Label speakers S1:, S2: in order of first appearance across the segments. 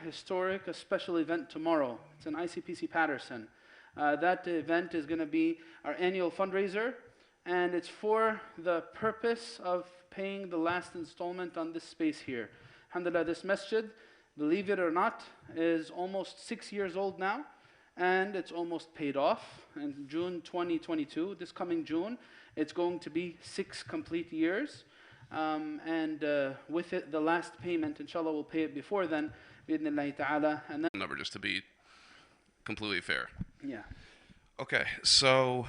S1: historic, a special event tomorrow. It's in ICPC Patterson. That event is going to be our annual fundraiser, and it's for the purpose of paying the last installment on this space here. Alhamdulillah, this masjid, believe it or not, is almost 6 years old now, and it's almost paid off. In June 2022, this coming June, it's going to be 6 complete years. With it, the last payment, inshallah, we'll pay it before then, bi'idhnillahi ta'ala. And then
S2: number, just to be completely fair.
S1: Yeah.
S2: Okay, so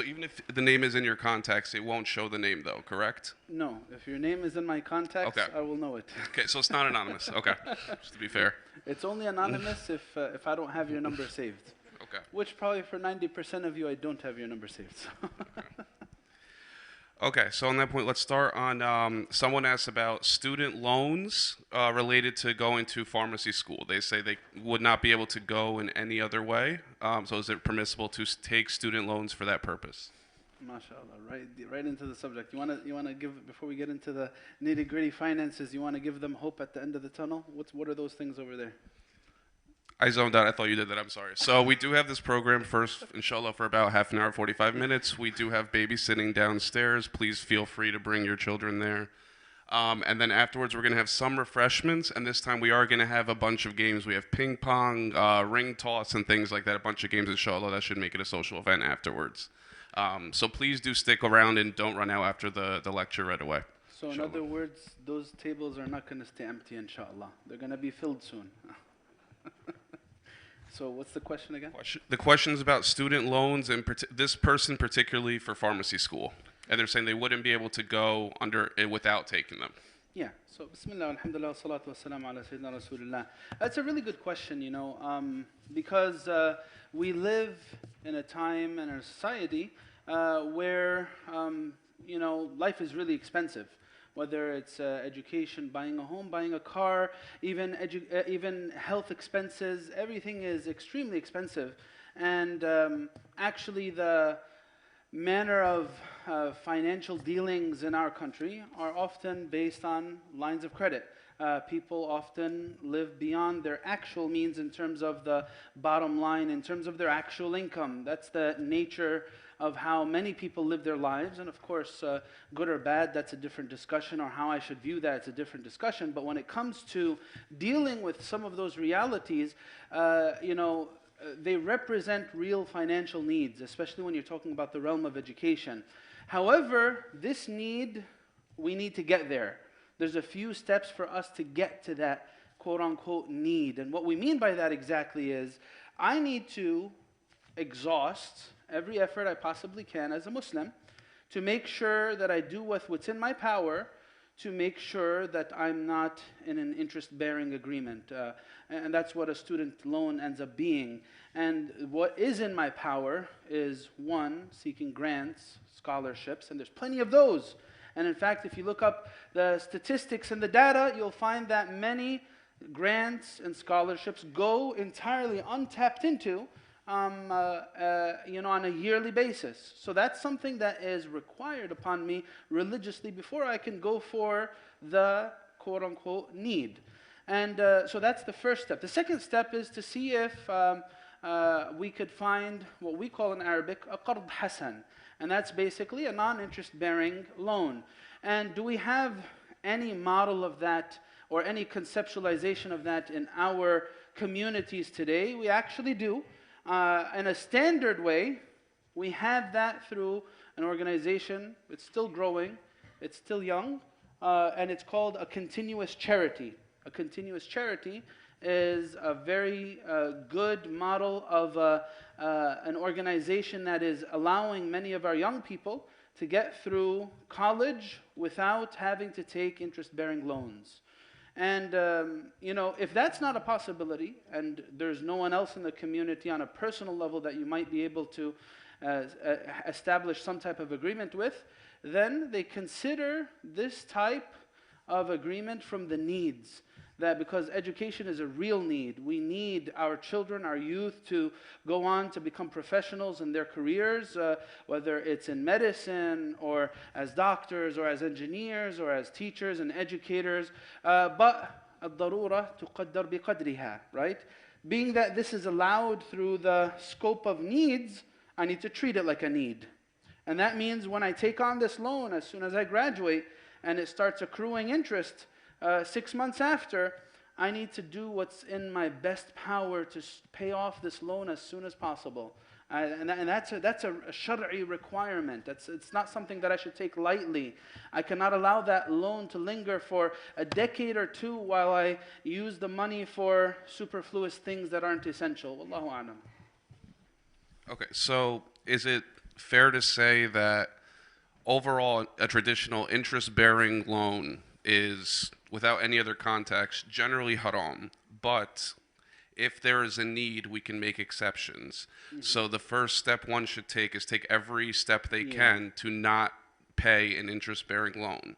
S2: even if the name is in your contacts, it won't show the name though, correct?
S1: No, if your name is in my contacts,
S2: okay,
S1: I will know it.
S2: Okay, so it's not anonymous. Okay, just to be fair.
S1: It's only anonymous if I don't have your number saved.
S2: Okay.
S1: Which probably for 90% of you, I don't have your number saved. So.
S2: Okay. Okay, so on that point, let's start on, someone asked about student loans related to going to pharmacy school. They say they would not be able to go in any other way. So is it permissible to take student loans for that purpose?
S1: MashaAllah, right into the subject. You wanna give, before we get into the nitty-gritty finances, you want to give them hope at the end of the tunnel? What are those things over there?
S2: I zoned out. I thought you did that. I'm sorry. So we do have this program first, inshallah, for about half an hour, 45 minutes. We do have babysitting downstairs. Please feel free to bring your children there. And then afterwards, we're going to have some refreshments. And this time, we are going to have a bunch of games. We have ping pong, ring toss, and things like that. A bunch of games, inshallah. That should make it a social event afterwards. So please do stick around and don't run out after the lecture right away.
S1: So in other words, those tables are not going to stay empty, inshallah. They're going to be filled soon. So what's the question again?
S2: The question is about student loans, and this person particularly for pharmacy school. And they're saying they wouldn't be able to go under it without taking them.
S1: Yeah. So Bismillah, alhamdulillah, salatu wassalamu ala sayyidina Rasulullah. That's a really good question, you know, because we live in a time and a society where, you know, life is really expensive. Whether it's education, buying a home, buying a car, even health expenses, everything is extremely expensive. And actually the manner of financial dealings in our country are often based on lines of credit. People often live beyond their actual means in terms of the bottom line, in terms of their actual income. That's the nature of how many people live their lives. And of course, good or bad, that's a different discussion, or how I should view that, it's a different discussion. But when it comes to dealing with some of those realities, you know, they represent real financial needs, especially when you're talking about the realm of education. However, this need, we need to get there. There's a few steps for us to get to that quote-unquote need. And what we mean by that exactly is, I need to exhaust every effort I possibly can as a Muslim to make sure that I do what's in my power to make sure that I'm not in an interest-bearing agreement. And that's what a student loan ends up being. And what is in my power is, one, seeking grants, scholarships, and there's plenty of those. And in fact, if you look up the statistics and the data, you'll find that many grants and scholarships go entirely untapped into you know, on a yearly basis. So that's something that is required upon me religiously before I can go for the quote-unquote need. And so that's the first step. The second step is to see if we could find what we call in Arabic a qard hasan. And that's basically a non-interest-bearing loan. And do we have any model of that or any conceptualization of that in our communities today? We actually do. In a standard way, we have that through an organization. It's still growing, it's still young, and it's called a continuous charity. A continuous charity is a very good model of an organization that is allowing many of our young people to get through college without having to take interest-bearing loans. And you know, if that's not a possibility, and there's no one else in the community on a personal level that you might be able to establish some type of agreement with, then they consider this type of agreement from the needs. That because education is a real need. We need our children, our youth to go on to become professionals in their careers, whether it's in medicine or as doctors or as engineers or as teachers and educators. But الضرورة تقدر بقدرها, right? Being that this is allowed through the scope of needs, I need to treat it like a need. And that means when I take on this loan as soon as I graduate and it starts accruing interest 6 months after, I need to do what's in my best power to pay off this loan as soon as possible. And that's a shar'i requirement. It's not something that I should take lightly. I cannot allow that loan to linger for a decade or two while I use the money for superfluous things that aren't essential. Wallahu a'lam.
S2: Okay, so is it fair to say that overall a traditional interest-bearing loan is, without any other context, generally haram, but if there is a need, we can make exceptions. So the first step one should take is take every step they can to not pay an interest-bearing loan.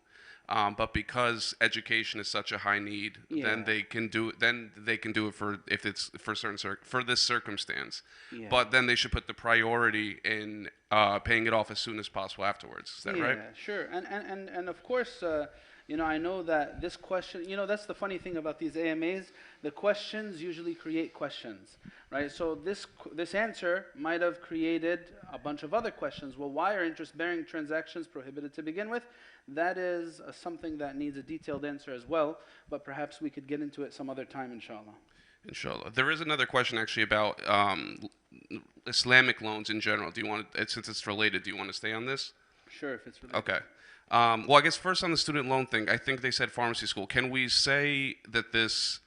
S2: But because education is such a high need, then they can do it. Then they can do it for if it's for for this circumstance. But then they should put the priority in paying it off as soon as possible afterwards. Is that right?
S1: Yeah, sure. And of course, I know that this question, that's the funny thing about these AMAs. The questions usually create questions, right? So this answer might have created a bunch of other questions. Well, why are interest-bearing transactions prohibited to begin with? That is something that needs a detailed answer as well, but perhaps we could get into it some other time, inshallah.
S2: Inshallah. There is another question actually about Islamic loans in general. Do you want, since it's related, do you want to stay on this?
S1: Sure, if it's related.
S2: Okay. Well, I guess first on the student loan thing, I think they said pharmacy school. Can we say that this,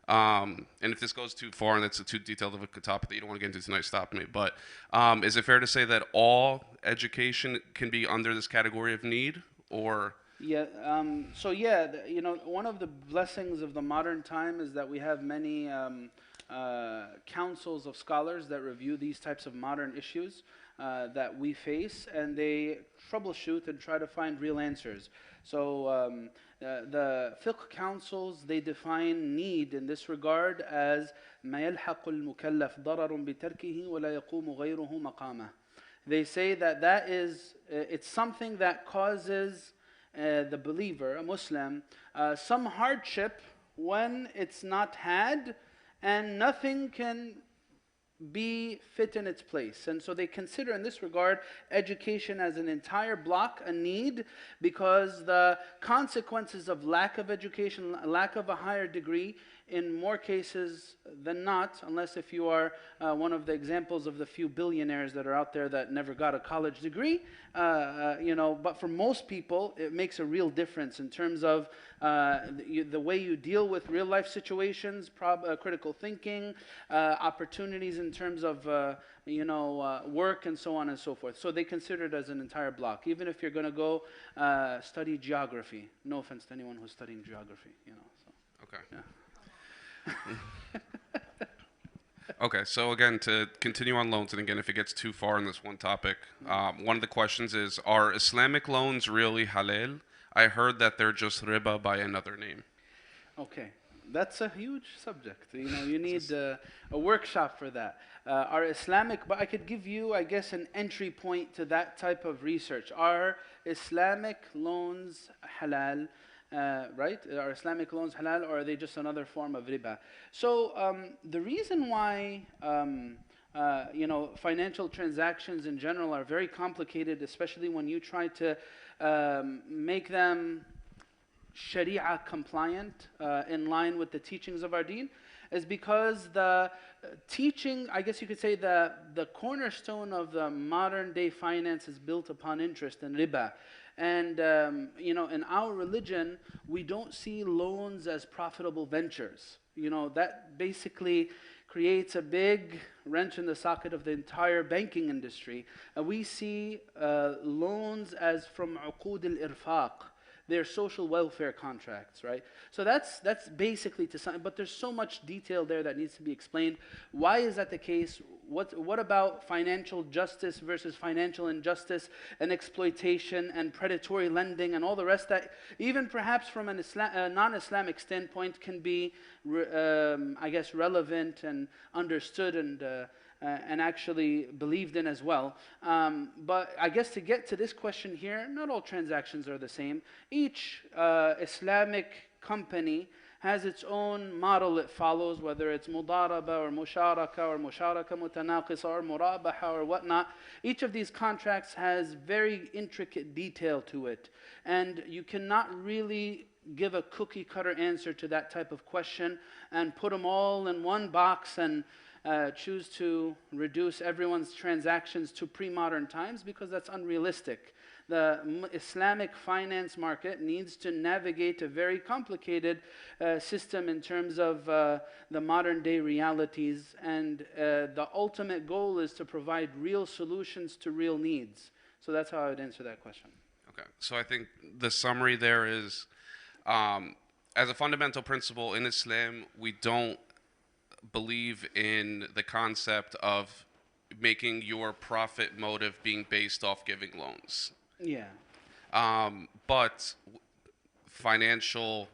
S2: and if this goes too far and that's a too detailed of a topic that you don't want to get into tonight, stop me. But is it fair to say that all education can be under this category of need, or?
S1: Yeah. One of the blessings of the modern time is that we have many councils of scholars that review these types of modern issues that we face, and they troubleshoot and try to find real answers. So the fiqh councils, they define need in this regard as ما يلحق المكلف ضرر بتركه ولا يقوم غيره مقامه. They say that it's something that causes the believer, a Muslim, some hardship when it's not had, and nothing can be fit in its place. And so they consider in this regard education as an entire block, a need, because the consequences of lack of education, lack of a higher degree, in more cases than not, unless if you are one of the examples of the few billionaires that are out there that never got a college degree, but for most people, it makes a real difference in terms of the way you deal with real life situations, critical thinking, opportunities in terms of work and so on and so forth. So they consider it as an entire block, even if you're going to go study geography. No offense to anyone who's studying geography, So.
S2: Okay.
S1: Yeah.
S2: Okay, so again, to continue on loans, and again, if it gets too far in this one topic, one of the questions is, are Islamic loans really halal? I heard that they're just riba by another name.
S1: Okay, that's a huge subject. You need a workshop for that. Are Islamic, but I could give you, I guess, an entry point to that type of research. Are Islamic loans halal? Right? Are Islamic loans halal, or are they just another form of riba? So the reason why financial transactions in general are very complicated, especially when you try to make them Sharia compliant, in line with the teachings of our deen, is because the teaching, I guess you could say the cornerstone of the modern day finance is built upon interest and riba. And in our religion, we don't see loans as profitable ventures. That basically creates a big wrench in the socket of the entire banking industry. We see loans as from uqud al-irfaq. They're social welfare contracts, right? So that's basically to some, but there's so much detail there that needs to be explained. Why is that the case? What about financial justice versus financial injustice and exploitation and predatory lending and all the rest that even perhaps from a non-Islamic standpoint can be, I guess, relevant and understood and actually believed in as well. But I guess to get to this question here, not all transactions are the same. Each Islamic company has its own model it follows, whether it's mudaraba or musharaka mutanaqisa or murabaha or whatnot. Each of these contracts has very intricate detail to it. And you cannot really give a cookie cutter answer to that type of question and put them all in one box and choose to reduce everyone's transactions to pre-modern times, because that's unrealistic. The Islamic finance market needs to navigate a very complicated system in terms of the modern day realities, and the ultimate goal is to provide real solutions to real needs. So that's how I would answer that question.
S2: Okay, so I think the summary there is, as a fundamental principle in Islam, we don't believe in the concept of making your profit motive being based off giving loans.
S1: Yeah.
S2: But financial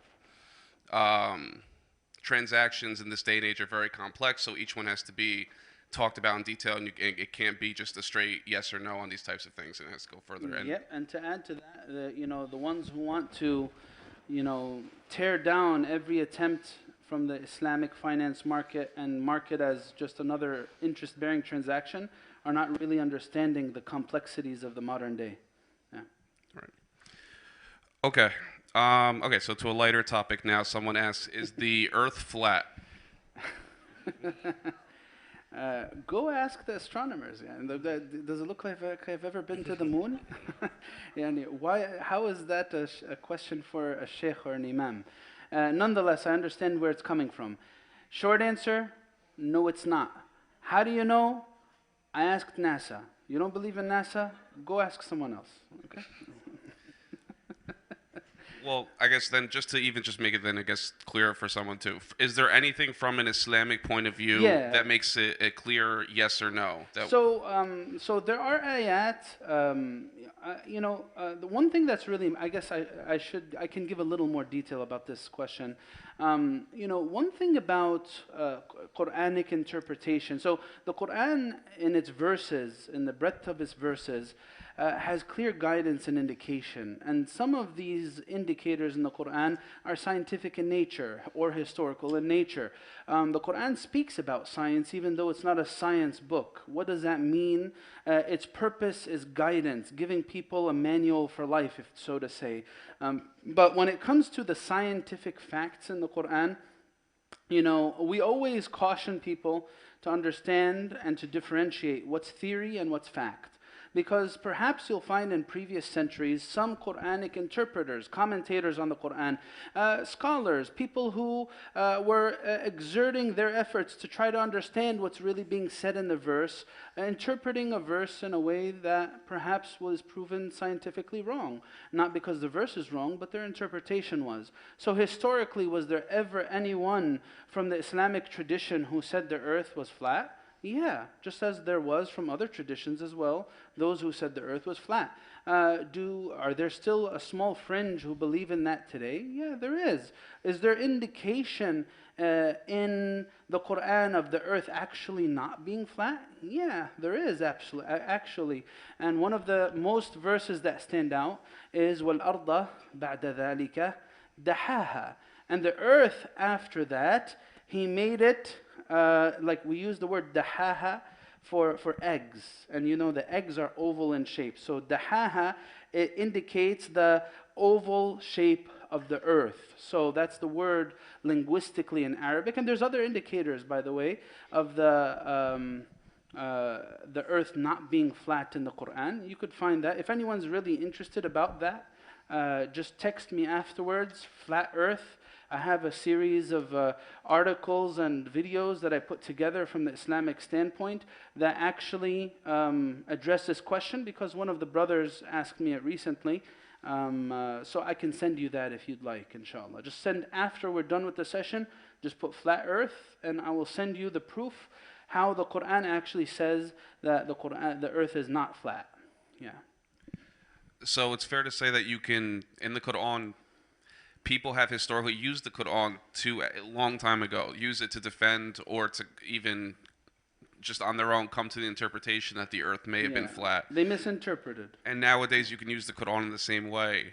S2: transactions in this day and age are very complex, so each one has to be talked about in detail, and it can't be just a straight yes or no on these types of things, and it has to go further.
S1: Yep, and to add to that, the ones who want to, tear down every attempt from the Islamic finance market and market as just another interest-bearing transaction are not really understanding the complexities of the modern day. Yeah.
S2: Right. Okay. Okay, so to a lighter topic now. Someone asks, is the Earth flat?
S1: Go ask the astronomers. Yeah. Does it look like I've ever been to the moon? How is that a question for a sheikh or an imam? Nonetheless, I understand where it's coming from. Short answer, no it's not. How do you know? I asked NASA. You don't believe in NASA? Go ask someone else. Okay?
S2: Well, I guess then just to make it then, I guess, clearer for someone too, is there anything from an Islamic point of view that makes it a clear yes or no?
S1: So there are ayat, the one thing that's really, I guess I can give a little more detail about this question. One thing about Quranic interpretation, so the Quran in its verses, in the breadth of its verses, has clear guidance and indication. And some of these indicators in the Quran are scientific in nature or historical in nature. The Quran speaks about science even though it's not a science book. What does that mean? Its purpose is guidance, giving people a manual for life, if so to say. But when it comes to the scientific facts in the Quran, we always caution people to understand and to differentiate what's theory and what's fact. Because perhaps you'll find in previous centuries some Quranic interpreters, commentators on the Quran, scholars, people who were exerting their efforts to try to understand what's really being said in the verse, interpreting a verse in a way that perhaps was proven scientifically wrong. Not because the verse is wrong, but their interpretation was. So historically, was there ever anyone from the Islamic tradition who said the earth was flat? Yeah, just as there was from other traditions as well, those who said the earth was flat. Are there still a small fringe who believe in that today? Yeah, there is. Is there indication in the Quran of the earth actually not being flat? Yeah, there is actually. And one of the most verses that stand out is وَالْأَرْضَ بَعْدَ ذَلِكَ دَحَاهَا. And the earth after that, He made it, like we use the word dahaha for eggs. And the eggs are oval in shape. So dahaha, it indicates the oval shape of the earth. So that's the word linguistically in Arabic. And there's other indicators, by the way, of the earth not being flat in the Quran. You could find that. If anyone's really interested about that, just text me afterwards, flat earth. I have a series of articles and videos that I put together from the Islamic standpoint that actually address this question, because one of the brothers asked me it recently. So I can send you that if you'd like, inshallah. Just send after we're done with the session, just put flat earth, and I will send you the proof how the Quran actually says that the earth is not flat. Yeah.
S2: So it's fair to say that you can, in the Quran, people have historically used the Quran a long time ago, use it to defend or to even just on their own come to the interpretation that the earth may have been flat.
S1: They misinterpreted.
S2: And nowadays you can use the Quran in the same way.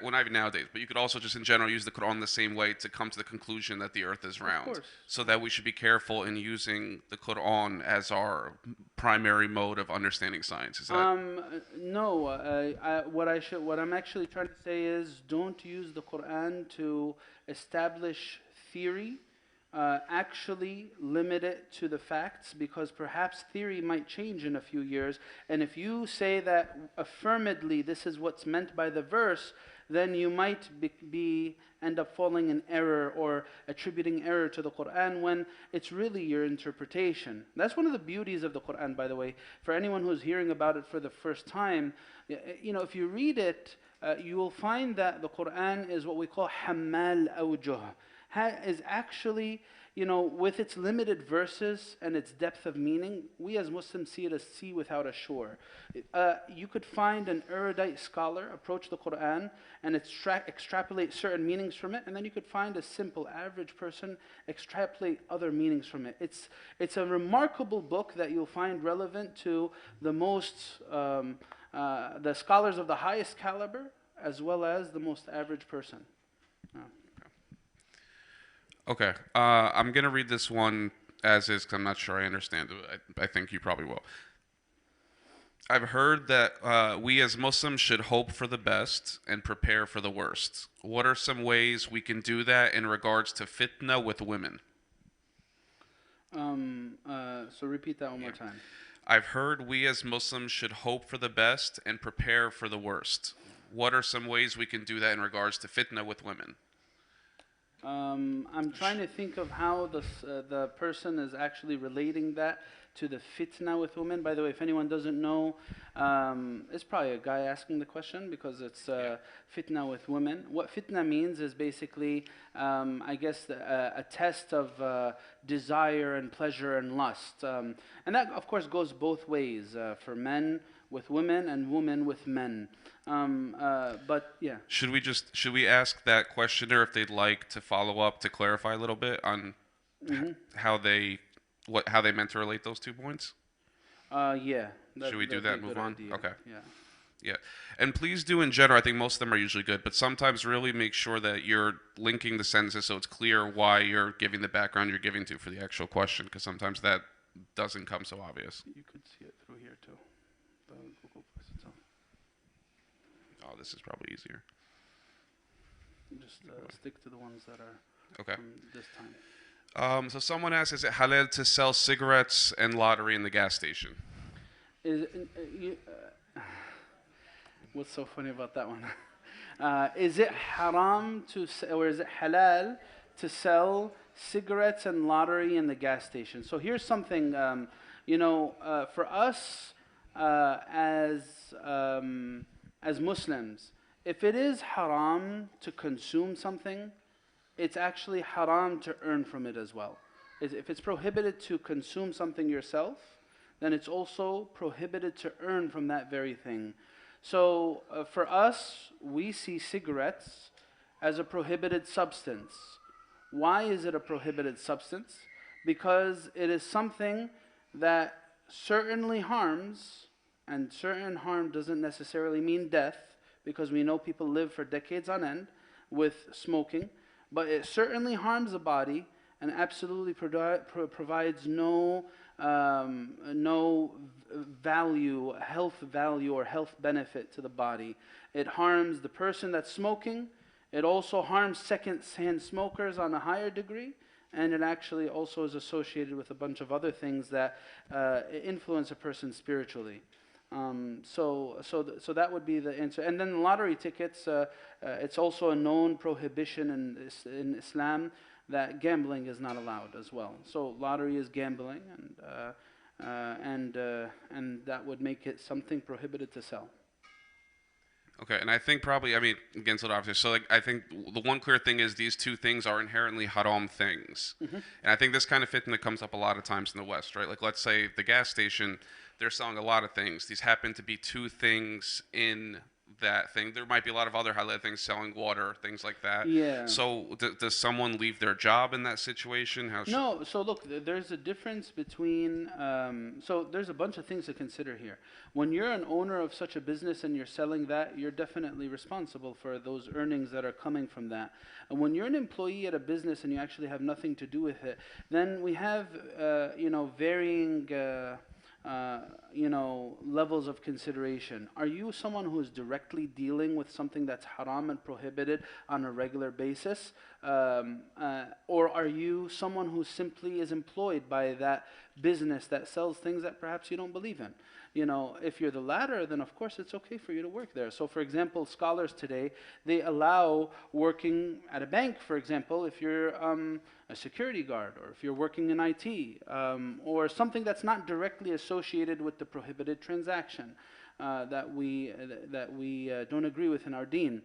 S2: Well, not even nowadays, but you could also just in general use the Quran in the same way to come to the conclusion that the earth is round.
S1: Of course.
S2: So that we should be careful in using the Quran as our primary mode of understanding science. Is that?
S1: No. What I'm actually trying to say is, don't use the Quran to establish theory. Actually limit it to the facts, because perhaps theory might change in a few years, and if you say that affirmatively this is what's meant by the verse, then you might end up falling in error or attributing error to the Quran when it's really your interpretation. That's one of the beauties of the Quran, by the way. For anyone who's hearing about it for the first time, if you read it, you will find that the Quran is what we call Hammal Awjuh. Is actually, with its limited verses and its depth of meaning, we as Muslims see it as sea without a shore. You could find an erudite scholar approach the Quran and extrapolate certain meanings from it, and then you could find a simple average person extrapolate other meanings from it. It's a remarkable book that you'll find relevant to the the scholars of the highest caliber, as well as the most average person.
S2: Okay, I'm going to read this one as is because I'm not sure I understand it. I think you probably will. I've heard that we as Muslims should hope for the best and prepare for the worst. What are some ways we can do that in regards to fitna with women?
S1: So repeat that one more time.
S2: I've heard we as Muslims should hope for the best and prepare for the worst. What are some ways we can do that in regards to fitna with women?
S1: I'm trying to think of how the person is actually relating that to the fitna with women. By the way, if anyone doesn't know, it's probably a guy asking the question, because it's fitna with women. What fitna means is basically, I guess, a test of desire and pleasure and lust. And that, of course, goes both ways, for men with women and women with men. But yeah.
S2: Should we ask that questioner if they'd like to follow up to clarify a little bit on how they meant to relate those 2 points?
S1: Yeah.
S2: Should we do that and move on?
S1: Idea.
S2: Okay.
S1: Yeah.
S2: Yeah. And please do in general, I think most of them are usually good, but sometimes really make sure that you're linking the sentences so it's clear why you're giving the background you're giving to for the actual question, because sometimes that doesn't come so obvious.
S1: You could see it through here too.
S2: Oh, this is probably easier.
S1: Just stick to the ones that are
S2: from
S1: this time.
S2: So someone asks, is it halal to sell cigarettes and lottery in the gas station?
S1: What's so funny about that one? Is it haram or is it halal to sell cigarettes and lottery in the gas station? So here's something, for us as Muslims, if it is haram to consume something, it's actually haram to earn from it as well. If it's prohibited to consume something yourself, then it's also prohibited to earn from that very thing. So for us, we see cigarettes as a prohibited substance. Why is it a prohibited substance? Because it is something that certainly harms, and certain harm doesn't necessarily mean death, because we know people live for decades on end with smoking, but it certainly harms the body and absolutely provides no value, health value or health benefit to the body. It harms the person that's smoking. It also harms second-hand smokers on a higher degree, and it actually also is associated with a bunch of other things that influence a person spiritually. So that would be the answer. And then lottery tickets, it's also a known prohibition in Islam that gambling is not allowed as well. So lottery is gambling, and that would make it something prohibited to sell.
S2: Okay, and I think probably, again, so obvious. So I think the one clear thing is these two things are inherently haram things. And I think this kind of fitna comes up a lot of times in the West, right? Like let's say the gas station, they're selling a lot of things. These happen to be two things in that thing. There might be a lot of other halal things, selling water, things like that.
S1: Yeah.
S2: So does someone leave their job in that situation?
S1: No, so look, there's a difference between, so there's a bunch of things to consider here. When you're an owner of such a business and you're selling that, you're definitely responsible for those earnings that are coming from that. And when you're an employee at a business and you actually have nothing to do with it, then we have, varying, levels of consideration. Are you someone who is directly dealing with something that's haram and prohibited on a regular basis? Or are you someone who simply is employed by that business that sells things that perhaps you don't believe in? If you're the latter, then of course it's okay for you to work there. So for example, scholars today, they allow working at a bank, for example, if you're a security guard, or if you're working in IT, or something that's not directly associated with the prohibited transaction that we don't agree with in our deen.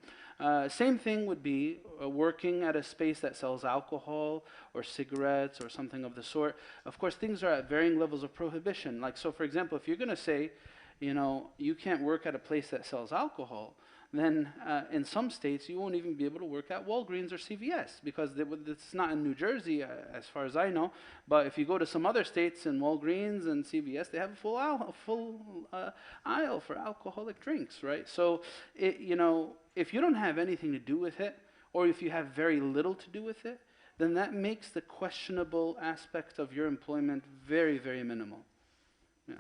S1: Same thing would be working at a space that sells alcohol or cigarettes or something of the sort. Of course, things are at varying levels of prohibition. Like, so for example, if you're going to say, you can't work at a place that sells alcohol, then in some states you won't even be able to work at Walgreens or CVS, because it's not in New Jersey, as far as I know. But if you go to some other states, in Walgreens and CVS, they have a full aisle for alcoholic drinks, right? So, if you don't have anything to do with it, or if you have very little to do with it, then that makes the questionable aspect of your employment very, very minimal. Yeah.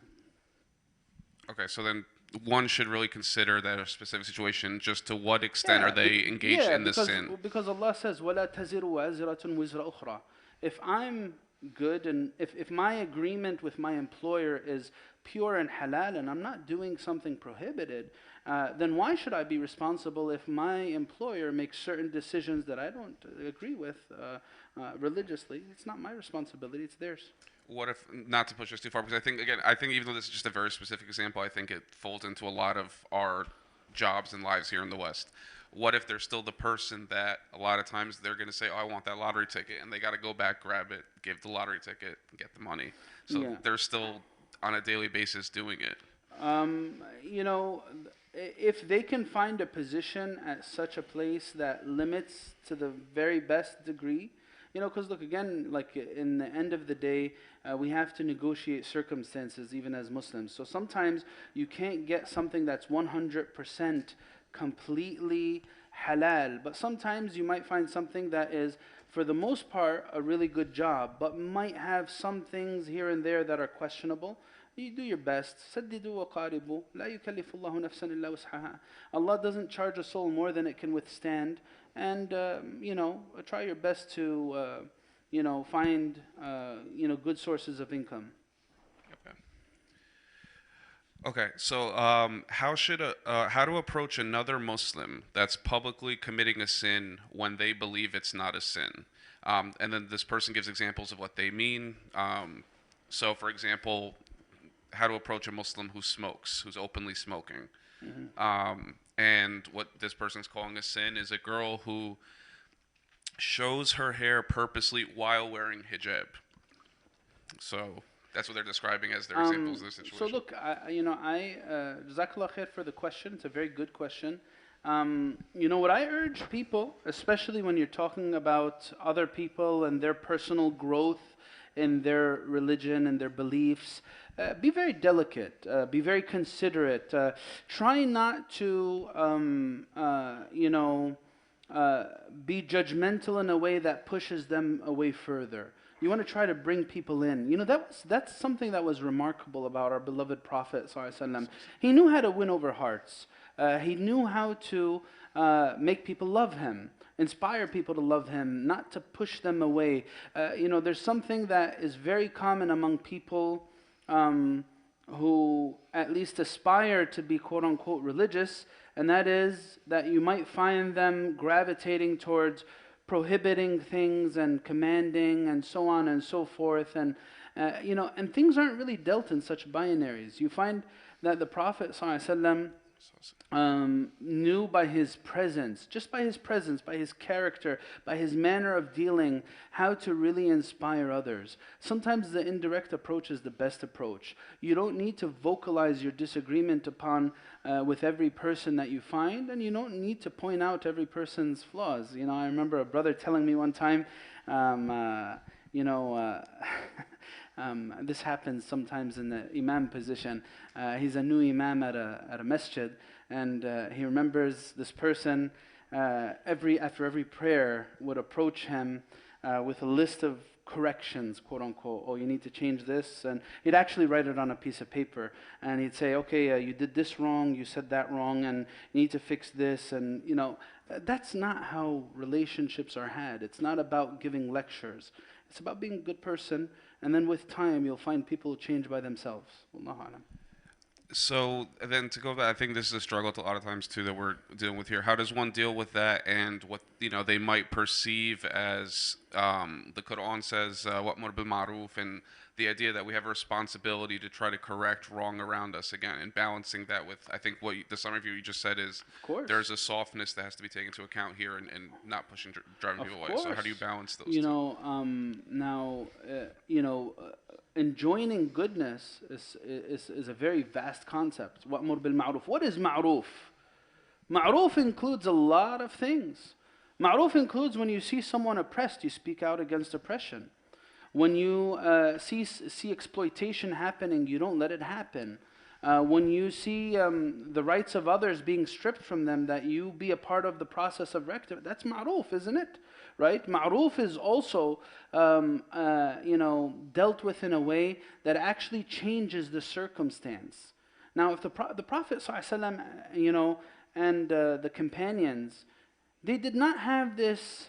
S2: Okay, so then one should really consider that specific situation, just to what extent are they engaged in the sin.
S1: Because Allah says, وَلَا تَزِرُ وَازِرَةٌ وِزْرَ أُخْرَى. If I'm good, and if my agreement with my employer is pure and halal, and I'm not doing something prohibited, then why should I be responsible if my employer makes certain decisions that I don't agree with religiously? It's not my responsibility, it's theirs.
S2: What if, not to push this too far, because I think even though this is just a very specific example, I think it folds into a lot of our jobs and lives here in the West. What if they're still the person that a lot of times they're going to say, oh, I want that lottery ticket, and they got to go back, grab it, give the lottery ticket, and get the money. So they're still on a daily basis doing it.
S1: If they can find a position at such a place that limits to the very best degree, because look, again, like in the end of the day, we have to negotiate circumstances even as Muslims. So sometimes you can't get something that's 100% completely halal, but sometimes you might find something that is, for the most part, a really good job, but might have some things here and there that are questionable. You do your best. سددوا وقاربوا لا يكلف الله نفسا إلا وسعها. Allah doesn't charge a soul more than it can withstand, and try your best to find good sources of income.
S2: Okay, so how to approach another Muslim that's publicly committing a sin when they believe it's not a sin? And then this person gives examples of what they mean. So, for example, how to approach a Muslim who smokes, who's openly smoking. Mm-hmm. And what this person's calling a sin is a girl who shows her hair purposely while wearing hijab. So that's what they're describing as their examples of the situation.
S1: So look, Jazakallah khair for the question. It's a very good question. What I urge people, especially when you're talking about other people and their personal growth in their religion and their beliefs, be very delicate, be very considerate. Try not to, be judgmental in a way that pushes them away further. You want to try to bring people in. That's something that was remarkable about our beloved Prophet ﷺ. He knew how to win over hearts. He knew how to make people love him, inspire people to love him, not to push them away. There's something that is very common among people who at least aspire to be quote-unquote religious, and that is that you might find them gravitating towards prohibiting things and commanding and so on and so forth, and things aren't really dealt in such binaries. You find that the Prophet ﷺ knew by his presence, just by his presence, by his character, by his manner of dealing, how to really inspire others. Sometimes the indirect approach is the best approach. You don't need to vocalize your disagreement with every person that you find, and you don't need to point out every person's flaws. I remember a brother telling me one time, you know, this happens sometimes in the imam position. He's a new imam at a masjid, and he remembers this person after every prayer would approach him with a list of corrections, quote unquote. Oh, you need to change this, and he'd actually write it on a piece of paper, and he'd say, okay, you did this wrong, you said that wrong, and you need to fix this, and that's not how relationships are had. It's not about giving lectures. It's about being a good person, and then with time you'll find people change by themselves. Wallahu alam.
S2: So then to go back, I think this is a struggle a lot of times too that we're dealing with here. How does one deal with that and what they might perceive as the Quran says, "Wa'mur bil ma'ruf," and the idea that we have a responsibility to try to correct wrong around us again, and balancing that with, I think the summary of you just said is there's a softness that has to be taken into account here and not pushing driving people away. So how do you balance those two?
S1: Enjoining goodness is a very vast concept. وَأْمُرْ بِالْمَعْرُوفِ. What is ma'roof? Ma'roof includes a lot of things. Ma'roof includes when you see someone oppressed, you speak out against oppression. When you see exploitation happening, you don't let it happen. When you see the rights of others being stripped from them, that you be a part of the process of rectifying. That's ma'roof, isn't it? Right? Ma'roof is also dealt with in a way that actually changes the circumstance. Now, if the Prophet ﷺ, and the companions, they did not have this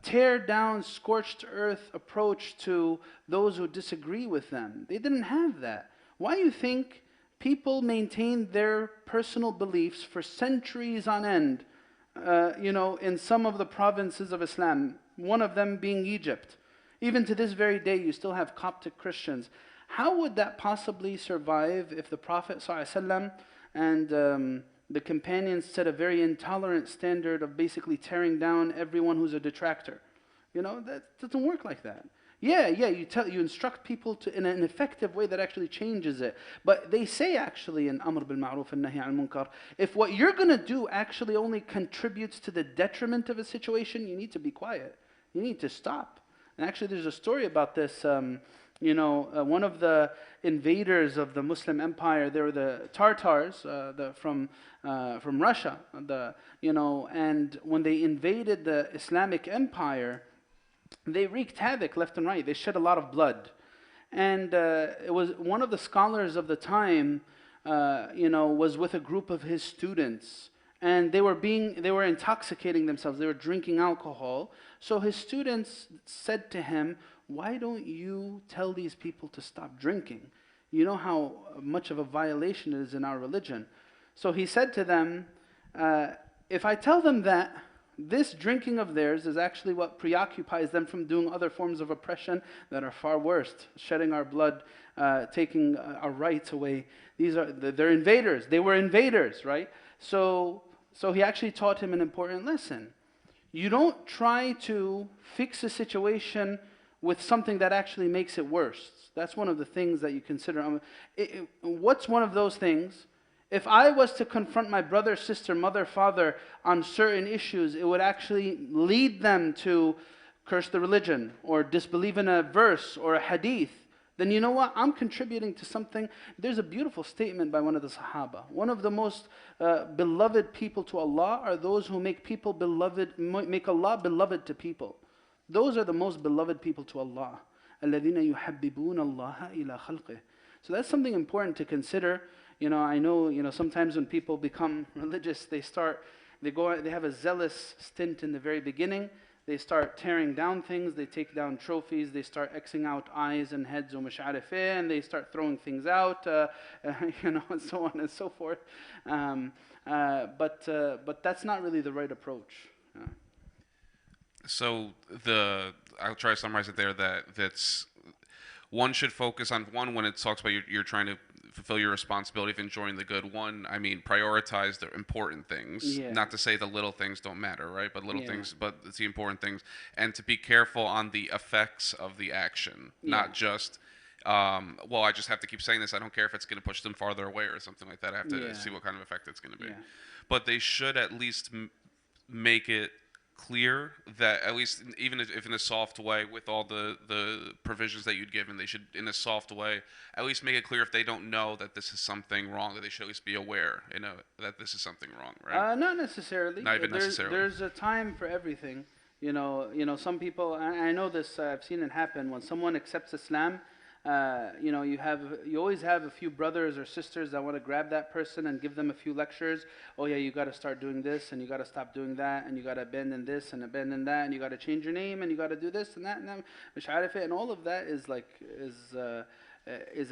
S1: tear down, scorched earth approach to those who disagree with them. They didn't have that. Why do you think people maintained their personal beliefs for centuries on end, in some of the provinces of Islam, one of them being Egypt? Even to this very day, you still have Coptic Christians. How would that possibly survive if the Prophet ﷺ and the companions set a very intolerant standard of basically tearing down everyone who's a detractor? That doesn't work like that. Yeah, you instruct people in an effective way that actually changes it. But they say actually in Amr bil Ma'ruf and Nahi al Munkar, if what you're going to do actually only contributes to the detriment of a situation, you need to be quiet. You need to stop. And actually there's a story about this. One of the invaders of the Muslim empire, they were the Tartars from Russia. And when they invaded the Islamic empire, they wreaked havoc left and right. They shed a lot of blood. And it was one of the scholars of the time, was with a group of his students. And they were intoxicating themselves. They were drinking alcohol. So his students said to him, why don't you tell these people to stop drinking? You know how much of a violation it is in our religion. So he said to them, if I tell them that this drinking of theirs is actually what preoccupies them from doing other forms of oppression that are far worse, shedding our blood, taking our rights away. They're invaders. They were invaders, right? So he actually taught him an important lesson. You don't try to fix a situation with something that actually makes it worse. That's one of the things that you consider. What's one of those things? If I was to confront my brother, sister, mother, father on certain issues, it would actually lead them to curse the religion or disbelieve in a verse or a hadith. Then you know what? I'm contributing to something. There's a beautiful statement by one of the Sahaba. One of the most beloved people to Allah are those who make Allah beloved to people. Those are the most beloved people to Allah. الَّذِينَ يُحَبِّبُونَ اللَّهَ إِلَى خَلْقِهِ. So that's something important to consider. I know, sometimes when people become religious, they have a zealous stint in the very beginning. They start tearing down things, they take down trophies, they start Xing out eyes and heads, and they start throwing things out, and so on and so forth. But that's not really the right approach.
S2: So I'll try to summarize it there. That's one should focus on when it talks about you're trying to fulfill your responsibility of enjoying the good. One, I mean, prioritize the important things.
S1: Yeah.
S2: Not to say the little things don't matter, right? But little
S1: Yeah.
S2: things, but it's the important things, and to be careful on the effects of the action, not
S1: Yeah.
S2: just. Well, I just have to keep saying this. I don't care if it's going to push them farther away or something like that. I have to
S1: Yeah.
S2: see what kind of effect it's going to be.
S1: Yeah.
S2: But they should at least make it clear that, at least even if in a soft way, with all the provisions that you'd given, they should, in a soft way, at least make it clear if they don't know that this is something wrong, that they should at least be aware, that this is something wrong, right?
S1: Not necessarily.
S2: Not even necessarily.
S1: There's a time for everything. Some people. I know this. I've seen it happen when someone accepts Islam. You always have a few brothers or sisters that want to grab that person and give them a few lectures. Oh yeah, you got to start doing this, and you got to stop doing that, and you got to abandon this and abandon that, and you got to change your name, and you got to do this and that, and all of that is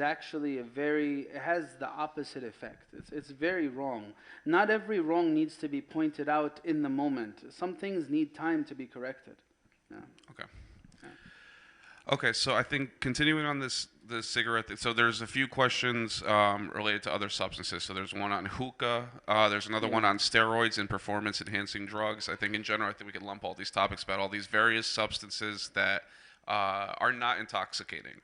S1: actually it has the opposite effect. It's very wrong. Not every wrong needs to be pointed out in the moment. Some things need time to be corrected. Yeah.
S2: Okay. Okay, so I think continuing on the cigarette so there's a few questions related to other substances. So there's one on hookah. There's another one on steroids and performance-enhancing drugs. I think in general, I think we can lump all these topics about all these various substances that are not intoxicating.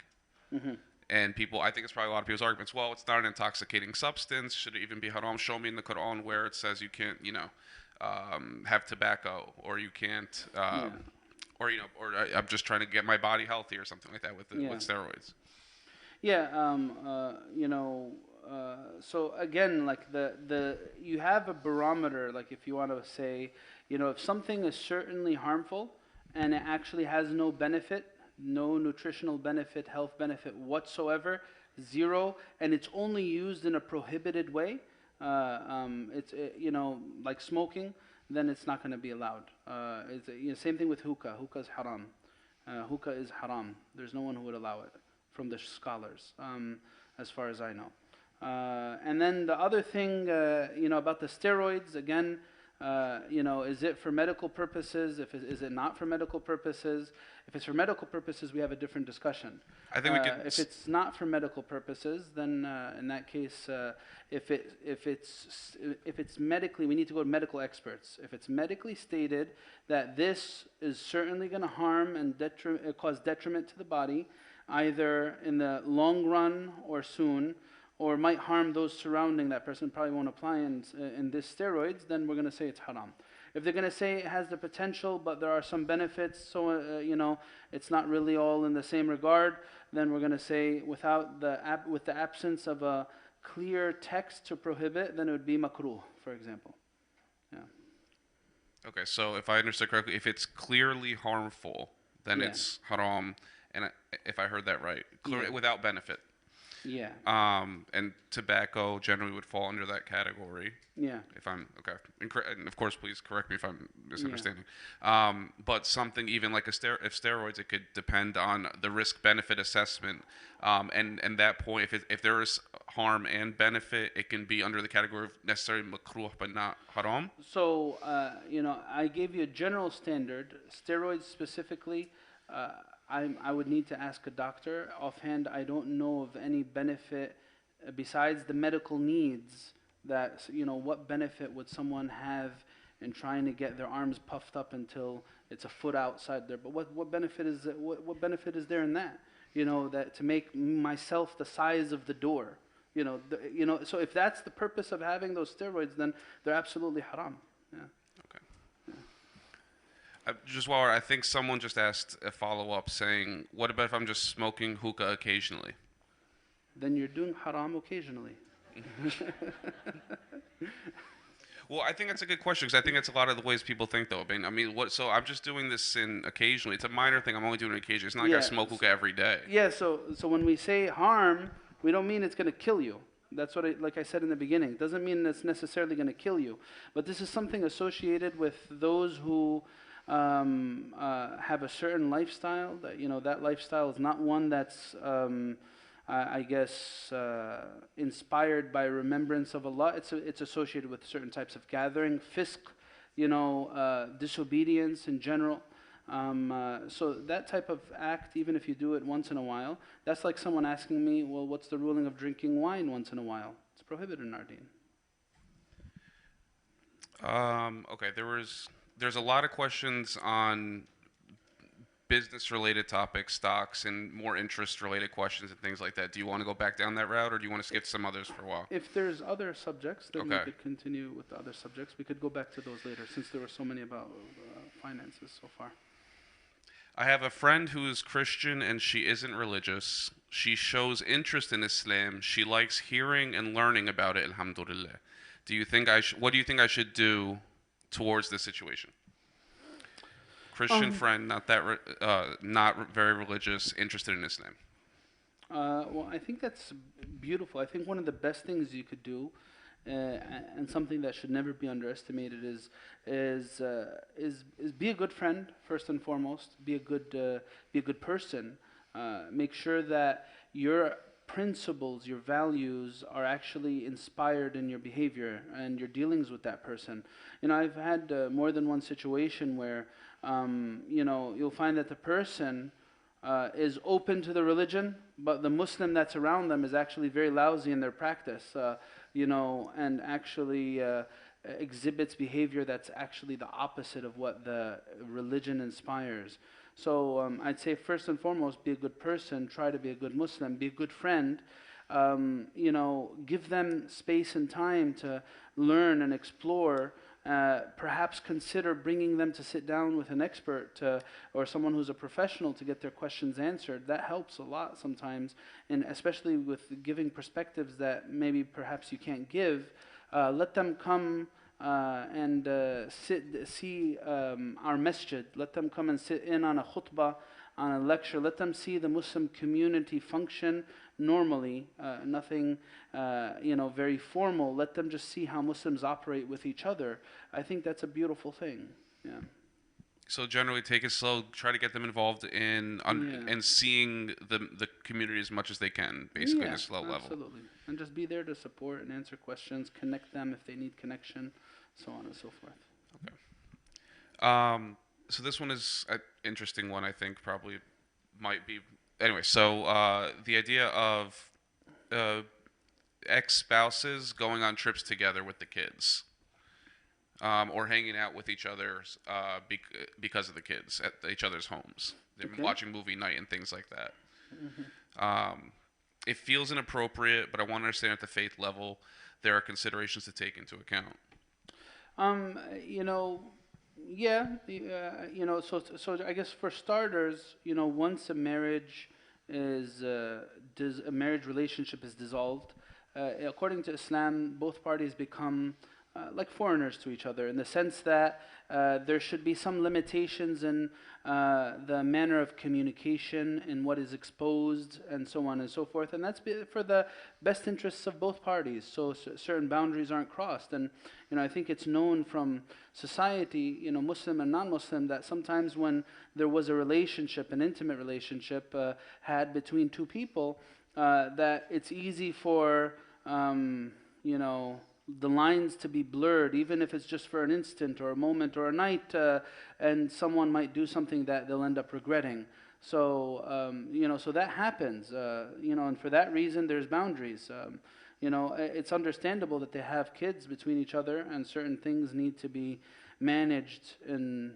S1: Mm-hmm.
S2: And I think it's probably a lot of people's arguments. Well, it's not an intoxicating substance. Should it even be haram? Show me in the Quran where it says you can't, have tobacco, or you can't. Or I'm just trying to get my body healthy or something like that with steroids.
S1: Yeah, so again, like you have a barometer. Like if you want to say, if something is certainly harmful and it actually has no benefit, no nutritional benefit, health benefit whatsoever, zero, and it's only used in a prohibited way, like smoking, then it's not going to be allowed. Same thing with hookah. Hookah is haram. Hookah is haram. There's no one who would allow it from the scholars, as far as I know. And then the other thing, about the steroids, again, is it for medical purposes? Is it not for medical purposes? If it's for medical purposes, we have a different discussion.
S2: I think we can.
S1: If it's not for medical purposes, then in that case, if it's medically, we need to go to medical experts. If it's medically stated that this is certainly going to harm and cause detriment to the body, either in the long run or soon, or might harm those surrounding that person, probably won't apply in this steroids, then we're going to say it's haram. If they're going to say it has the potential, but there are some benefits, so it's not really all in the same regard, then we're going to say with the absence of a clear text to prohibit, then it would be makruh, for example. Yeah.
S2: Okay, so if I understood correctly, if it's clearly harmful, then it's haram, and if I heard that right, without benefit.
S1: Yeah.
S2: And tobacco generally would fall under that category.
S1: Yeah.
S2: If I'm okay, and of course, please correct me if I'm misunderstanding. But something even like if steroids, it could depend on the risk-benefit assessment. And that point, if there is harm and benefit, it can be under the category of necessarily makruh, but not haram.
S1: So I gave you a general standard. Steroids specifically. I would need to ask a doctor. Offhand, I don't know of any benefit besides the medical needs. That what benefit would someone have in trying to get their arms puffed up until it's a foot outside there? But what benefit is it? What benefit is there in that? That to make myself the size of the door. So if that's the purpose of having those steroids, then they're absolutely haram. Yeah.
S2: Just while I think someone just asked a follow-up saying, what about if I'm just smoking hookah occasionally?
S1: Then you're doing haram occasionally.
S2: Well, I think that's a good question because I think that's a lot of the ways people think, though. I mean, so I'm just doing this sin occasionally. It's a minor thing. I'm only doing it occasionally. It's not like I smoke hookah every day.
S1: Yeah, so when we say harm, we don't mean it's going to kill you. That's like I said in the beginning. It doesn't mean it's necessarily going to kill you. But this is something associated with those who have a certain lifestyle. That lifestyle is not one that's I guess inspired by remembrance of Allah. It's associated with certain types of gathering, fisq, disobedience in general. So that type of act, even if you do it once in a while, that's like someone asking me, well, what's the ruling of drinking wine once in a while? It's prohibited in our deen.
S2: Okay, there's a lot of questions on business related topics, stocks, and more interest related questions and things like that. Do you want to go back down that route, or do you want to skip some others for a while?
S1: If there's other subjects, then we
S2: Okay.
S1: could continue with the other subjects. We could go back to those later, since there were so many about finances so far.
S2: I have a friend who is Christian and she isn't religious. She shows interest in Islam. She likes hearing and learning about it, alhamdulillah. What do you think I should do towards this situation? Christian
S1: Um,
S2: friend, not very religious, interested in Islam.
S1: well, I think that's beautiful. I think one of the best things you could do, and something that should never be underestimated, is be a good friend first and foremost. Be a good person. Make sure that your principles, your values, are actually inspired in your behavior and your dealings with that person. I've had more than one situation where, you'll find that the person is open to the religion, but the Muslim that's around them is actually very lousy in their practice, and actually exhibits behavior that's actually the opposite of what the religion inspires. So I'd say first and foremost, be a good person, try to be a good Muslim, be a good friend. Give them space and time to learn and explore. Perhaps consider bringing them to sit down with an expert or someone who's a professional to get their questions answered. That helps a lot sometimes, and especially with giving perspectives that maybe perhaps you can't give. Let them come and see our masjid. Let them come and sit in on a khutbah, on a lecture. Let them see the Muslim community function normally, nothing very formal. Let them just see how Muslims operate with each other. I think that's a beautiful thing. Yeah.
S2: So generally, take it slow. Try to get them involved in
S1: Yeah.
S2: and seeing the community as much as they can, basically at
S1: Yeah,
S2: a slow level.
S1: absolutely. And just be there to support and answer questions, connect them if they need connection, so on and so forth.
S2: So this one is an interesting one. I think probably might be. Anyway, so the idea of ex-spouses going on trips together with the kids, or hanging out with each other because of the kids at each other's homes. They've been
S1: Okay.
S2: watching movie night and things like that. It feels inappropriate, but I want to understand at the faith level there are considerations to take into account.
S1: Um, you know, yeah, so I guess for starters, once a marriage a marriage relationship is dissolved, according to Islam, both parties become like foreigners to each other in the sense that there should be some limitations in the manner of communication and what is exposed and so on and so forth. And that's for the best interests of both parties. So certain boundaries aren't crossed. And I think it's known from society, Muslim and non-Muslim, that sometimes when there was a relationship, an intimate relationship had between two people, that it's easy for the lines to be blurred, even if it's just for an instant or a moment or a night, and someone might do something that they'll end up regretting. So, so that happens, and for that reason, there's boundaries. It's understandable that they have kids between each other, and certain things need to be managed in,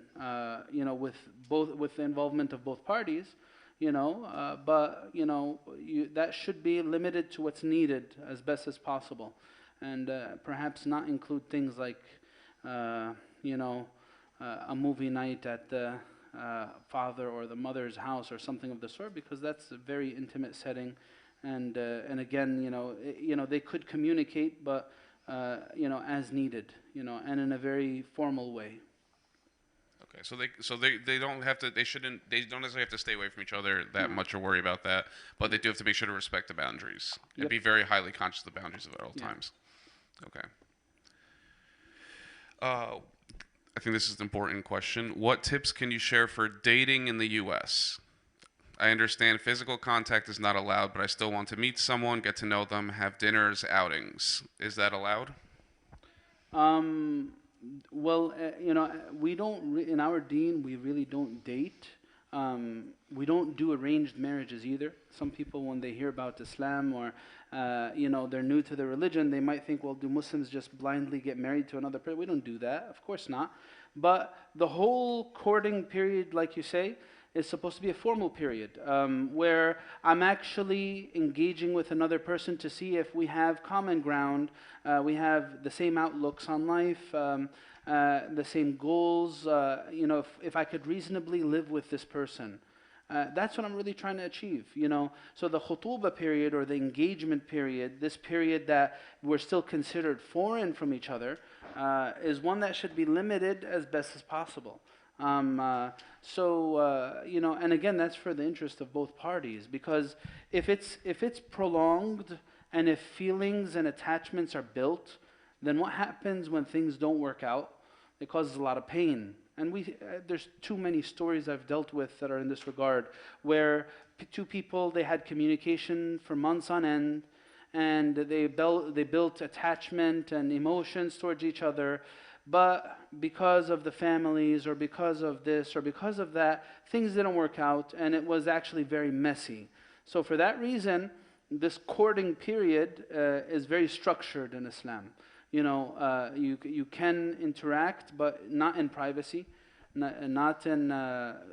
S1: with the involvement of both parties. But that should be limited to what's needed as best as possible, and perhaps not include things like, a movie night at the father or the mother's house or something of the sort, because that's a very intimate setting, and again, they could communicate, but as needed, and in a very formal way.
S2: Okay, so they don't have to they don't necessarily have to stay away from each other that
S1: No.
S2: much or worry about that, but they do have to make sure to respect the boundaries and
S1: Yep.
S2: be very highly conscious of the boundaries at all
S1: Yeah.
S2: times. Okay. I think this is an important question. What tips can you share for dating in the U.S.? I understand physical contact is not allowed, but I still want to meet someone, get to know them, have dinners, outings. Is that allowed?
S1: Um, Well, we don't in our deen we really don't date. We don't do arranged marriages either. Some people, when they hear about Islam or they're new to the religion, they might think, well, do Muslims just blindly get married to another person? We don't do that, of course not. But the whole courting period, like you say, is supposed to be a formal period where I'm actually engaging with another person to see if we have common ground, we have the same outlooks on life, the same goals. If I could reasonably live with this person. That's what I'm really trying to achieve, So the khutuba period or the engagement period, this period that we're still considered foreign from each other, is one that should be limited as best as possible. And again, that's for the interest of both parties, because if it's prolonged and if feelings and attachments are built, then what happens when things don't work out? It causes a lot of pain. And there's too many stories I've dealt with that are in this regard, where two people, they had communication for months on end, and they built attachment and emotions towards each other, but because of the families or because of this or because of that, things didn't work out, and it was actually very messy. So for that reason, this courting period is very structured in Islam. You can interact, but not in privacy, not in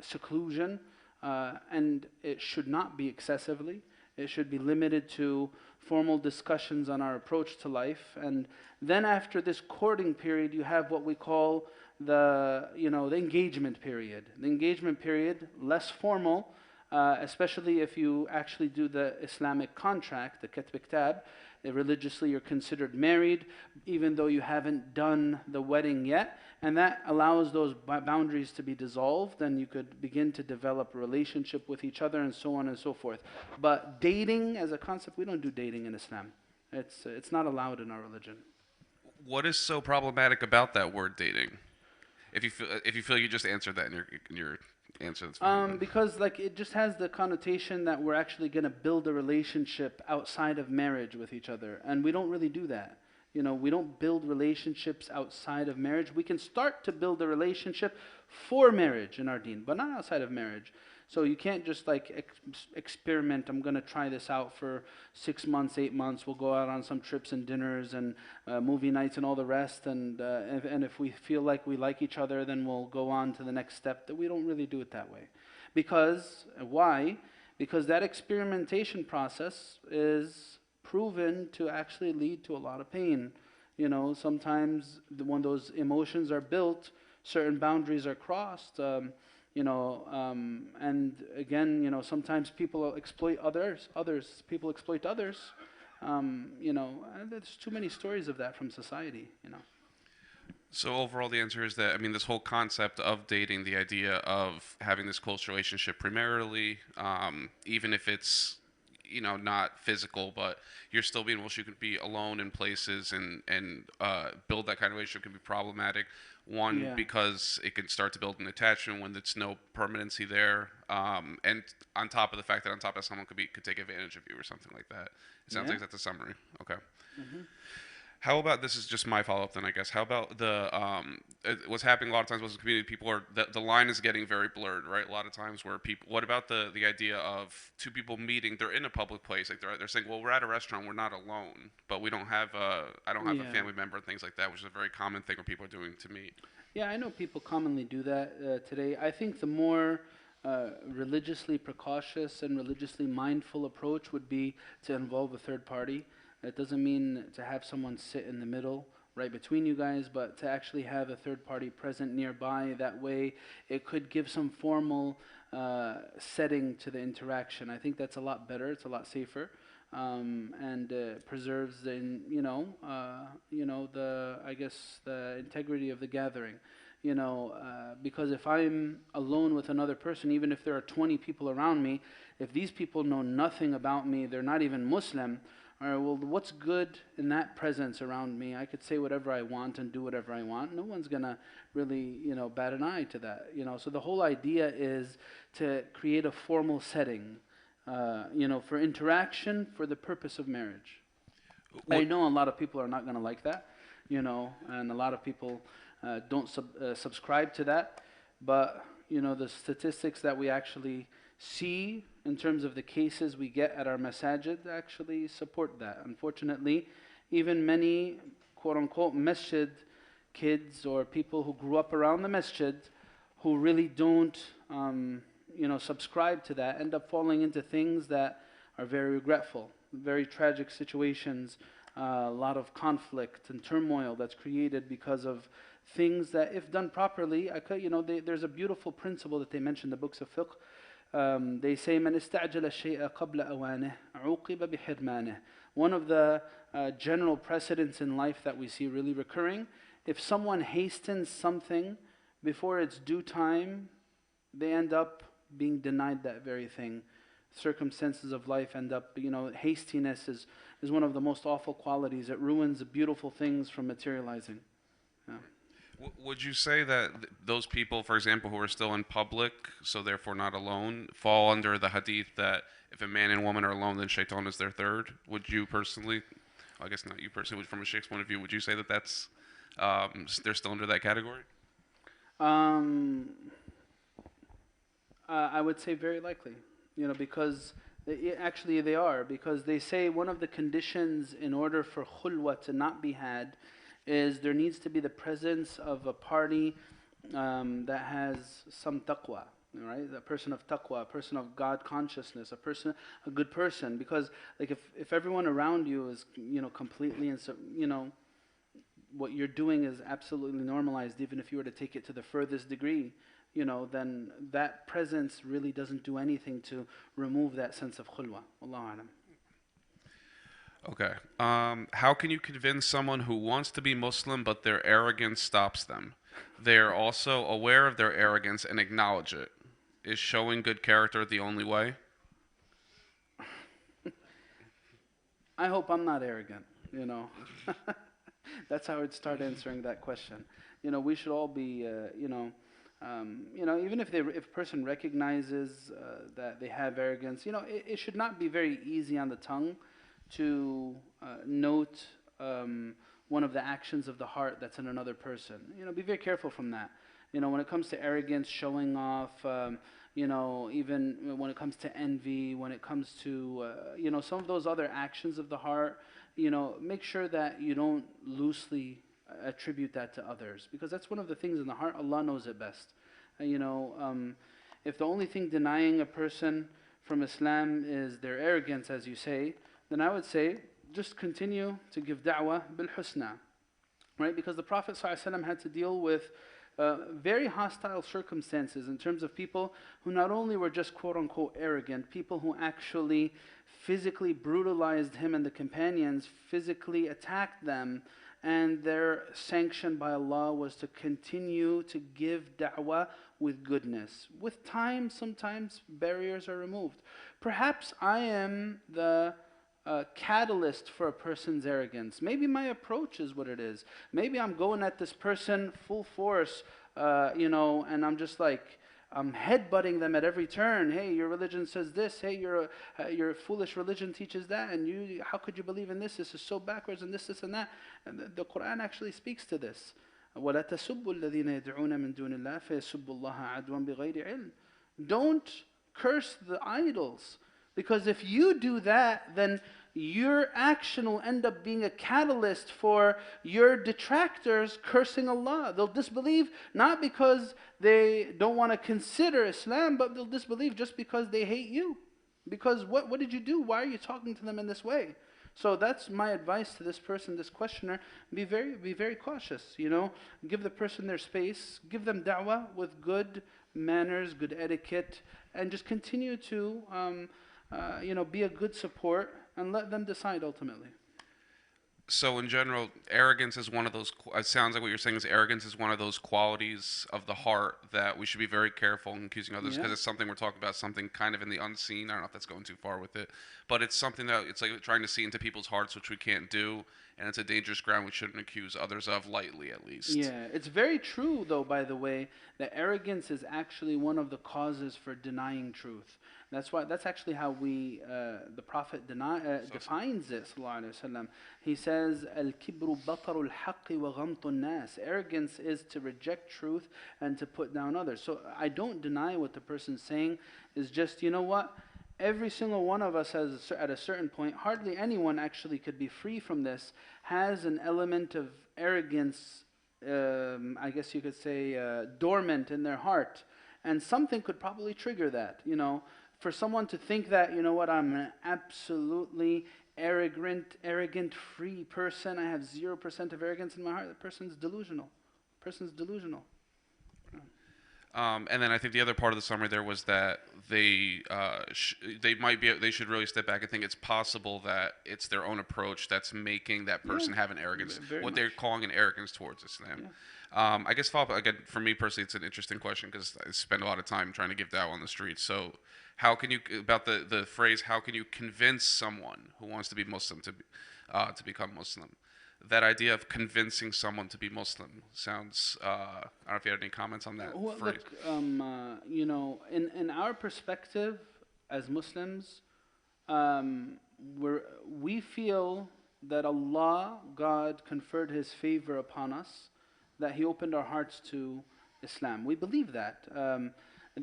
S1: seclusion, and it should not be excessively. It should be limited to formal discussions on our approach to life. And then after this courting period, you have what we call the engagement period. The engagement period, less formal, especially if you actually do the Islamic contract, the Katb Kitab. Religiously, you're considered married, even though you haven't done the wedding yet. And that allows those boundaries to be dissolved, and you could begin to develop a relationship with each other, and so on and so forth. But dating as a concept, we don't do dating in Islam. It's not allowed in our religion.
S2: What is so problematic about that word dating? If you feel you just answered that in your answer, that's fine.
S1: Because it just has the connotation that we're actually going to build a relationship outside of marriage with each other, and we don't really do that. We don't build relationships outside of marriage. We can start to build a relationship for marriage in our deen, but not outside of marriage. So you can't just experiment. I'm going to try this out for 6 months, 8 months. We'll go out on some trips and dinners and movie nights and all the rest. And if we feel like we like each other, then we'll go on to the next step. That we don't really do it that way. Why? Because that experimentation process is proven to actually lead to a lot of pain. Sometimes when those emotions are built, certain boundaries are crossed. And again, sometimes people exploit others. People exploit others. And there's too many stories of that from society.
S2: So overall, the answer is that, this whole concept of dating, the idea of having this close relationship primarily, even if it's not physical, but you're still being able, you could be alone in places and build that kind of relationship can be problematic. One,
S1: Yeah.
S2: because it can start to build an attachment when there's no permanency there, and on top of the fact that on top of someone could take advantage of you or something like that. It sounds
S1: Yeah.
S2: like that's a summary. Okay.
S1: Hmm.
S2: How about, this is just my follow-up then, I guess. How about what's happening a lot of times with the community, the line is getting very blurred, right? A lot of times where what about the idea of two people meeting, they're in a public place, like they're saying, well, we're at a restaurant, we're not alone, but I don't have a
S1: Yeah.
S2: family member and things like that, which is a very common thing where people are doing to meet.
S1: Yeah, I know people commonly do that today. I think the more religiously precautious and religiously mindful approach would be to involve a third party. That doesn't mean to have someone sit in the middle, right between you guys, but to actually have a third party present nearby. That way, it could give some formal setting to the interaction. I think that's a lot better. It's a lot safer, and preserves the the integrity of the gathering. Because if I'm alone with another person, even if there are 20 people around me, if these people know nothing about me, they're not even Muslim. All right, well, what's good in that presence around me? I could say whatever I want and do whatever I want. No one's going to really, bat an eye to that. So the whole idea is to create a formal setting, for interaction for the purpose of marriage. I know a lot of people are not going to like that, and a lot of people don't subscribe to that. But the statistics that we actually see in terms of the cases we get at our masajid actually support that. Unfortunately, even many quote unquote masjid kids or people who grew up around the masjid who really don't subscribe to that end up falling into things that are very regretful, very tragic situations, a lot of conflict and turmoil that's created because of things that, if done properly, there's a beautiful principle that they mention in the books of fiqh. They say, "من استعجل الشيء قبل أوانه عوقب بحرمانه." One of the general precedents in life that we see really recurring, if someone hastens something before its due time, they end up being denied that very thing. Circumstances of life end up, hastiness is one of the most awful qualities. It ruins beautiful things from materializing. Yeah.
S2: Would you say that those people, for example, who are still in public, so therefore not alone, fall under the hadith that if a man and woman are alone, then shaitan is their third? Would you personally, I guess not you personally, from a sheikh's point of view, would you say that that's they're still under that category?
S1: I would say very likely, because actually they are, because they say one of the conditions in order for khulwa to not be had is there needs to be the presence of a party that has some taqwa, right? A person of taqwa, a person of God consciousness, a good person. Because like if everyone around you is completely what you're doing is absolutely normalized, even if you were to take it to the furthest degree, then that presence really doesn't do anything to remove that sense of khulwa. Wallahu alam.
S2: Okay. How can you convince someone who wants to be Muslim but their arrogance stops them? They are also aware of their arrogance and acknowledge it. Is showing good character the only way?
S1: I hope I'm not arrogant, That's how I would start answering that question. We should all be, even if a person recognizes that they have arrogance, it should not be very easy on the tongue to note one of the actions of the heart that's in another person. Be very careful from that. When it comes to arrogance, showing off, even when it comes to envy, when it comes to, some of those other actions of the heart, make sure that you don't loosely attribute that to others, because that's one of the things in the heart. Allah knows it best. If the only thing denying a person from Islam is their arrogance, as you say, then I would say just continue to give da'wah bil husna, right? Because the Prophet ﷺ had to deal with very hostile circumstances in terms of people who not only were just quote unquote arrogant, people who actually physically brutalized him and the companions, physically attacked them, and their sanction by Allah was to continue to give da'wah with goodness. With time, sometimes barriers are removed. Perhaps I am the catalyst for a person's arrogance. Maybe my approach is what it is. Maybe I'm going at this person full force, and I'm just like, I'm headbutting them at every turn. Hey, your religion says this. Hey, your foolish religion teaches that. And how could you believe in this? This is so backwards, and this, and that. And the Quran actually speaks to this. وَلَا تَسُبُّوا الَّذِينَ يَدْعُونَ مِن دُونِ اللَّهِ فَيَسُبُّوا اللَّهَ عَدْوًا بِغَيْرِ عِلْمٍ. Don't curse the idols. Because if you do that, then your action will end up being a catalyst for your detractors cursing Allah. They'll disbelieve not because they don't want to consider Islam, but they'll disbelieve just because they hate you. Because what did you do? Why are you talking to them in this way? So that's my advice to this person, this questioner. Be very cautious, Give the person their space. Give them da'wah with good manners, good etiquette, and just continue to be a good support and let them decide ultimately.
S2: So in general, arrogance is one of those, it sounds like what you're saying is arrogance is one of those qualities of the heart that we should be very careful in accusing others, because it's something we're talking about, something kind of in the unseen. I don't know if that's going too far with it, but it's something that it's like trying to see into people's hearts, which we can't do, and it's a dangerous ground we shouldn't accuse others of lightly, at least.
S1: Yeah, it's very true though, by the way, that arrogance is actually one of the causes for denying truth. That's actually how the Prophet defines it, sallallahu alaihi wasallam. He says, "Al-kibru bataru al-haqqi wa ghamtu nas." Arrogance is to reject truth and to put down others. So I don't deny what the person's saying. Is just, you know what? Every single one of us has, at a certain point, hardly anyone actually could be free from this, has an element of arrogance, I guess you could say, dormant in their heart. And something could probably trigger that, you know. For someone to think that, you know what, I'm an absolutely arrogant, free person, I have 0% of arrogance in my heart, that person's delusional. Person's delusional.
S2: And then I think the other part of the summary there was that they should really step back and think it's possible that it's their own approach that's making that person have an arrogance, what they're calling an arrogance towards Islam. Yeah. I guess follow up again for me personally, it's an interesting question because I spend a lot of time trying to give dawah on the streets. So, how can you about the phrase? How can you convince someone who wants to be Muslim to become Muslim? That idea of convincing someone to be Muslim sounds. I don't know if you had any comments on that
S1: Well,
S2: phrase.
S1: look, you know, in our perspective as Muslims, we feel that Allah, God, conferred His favor upon us, that He opened our hearts to Islam. We believe that.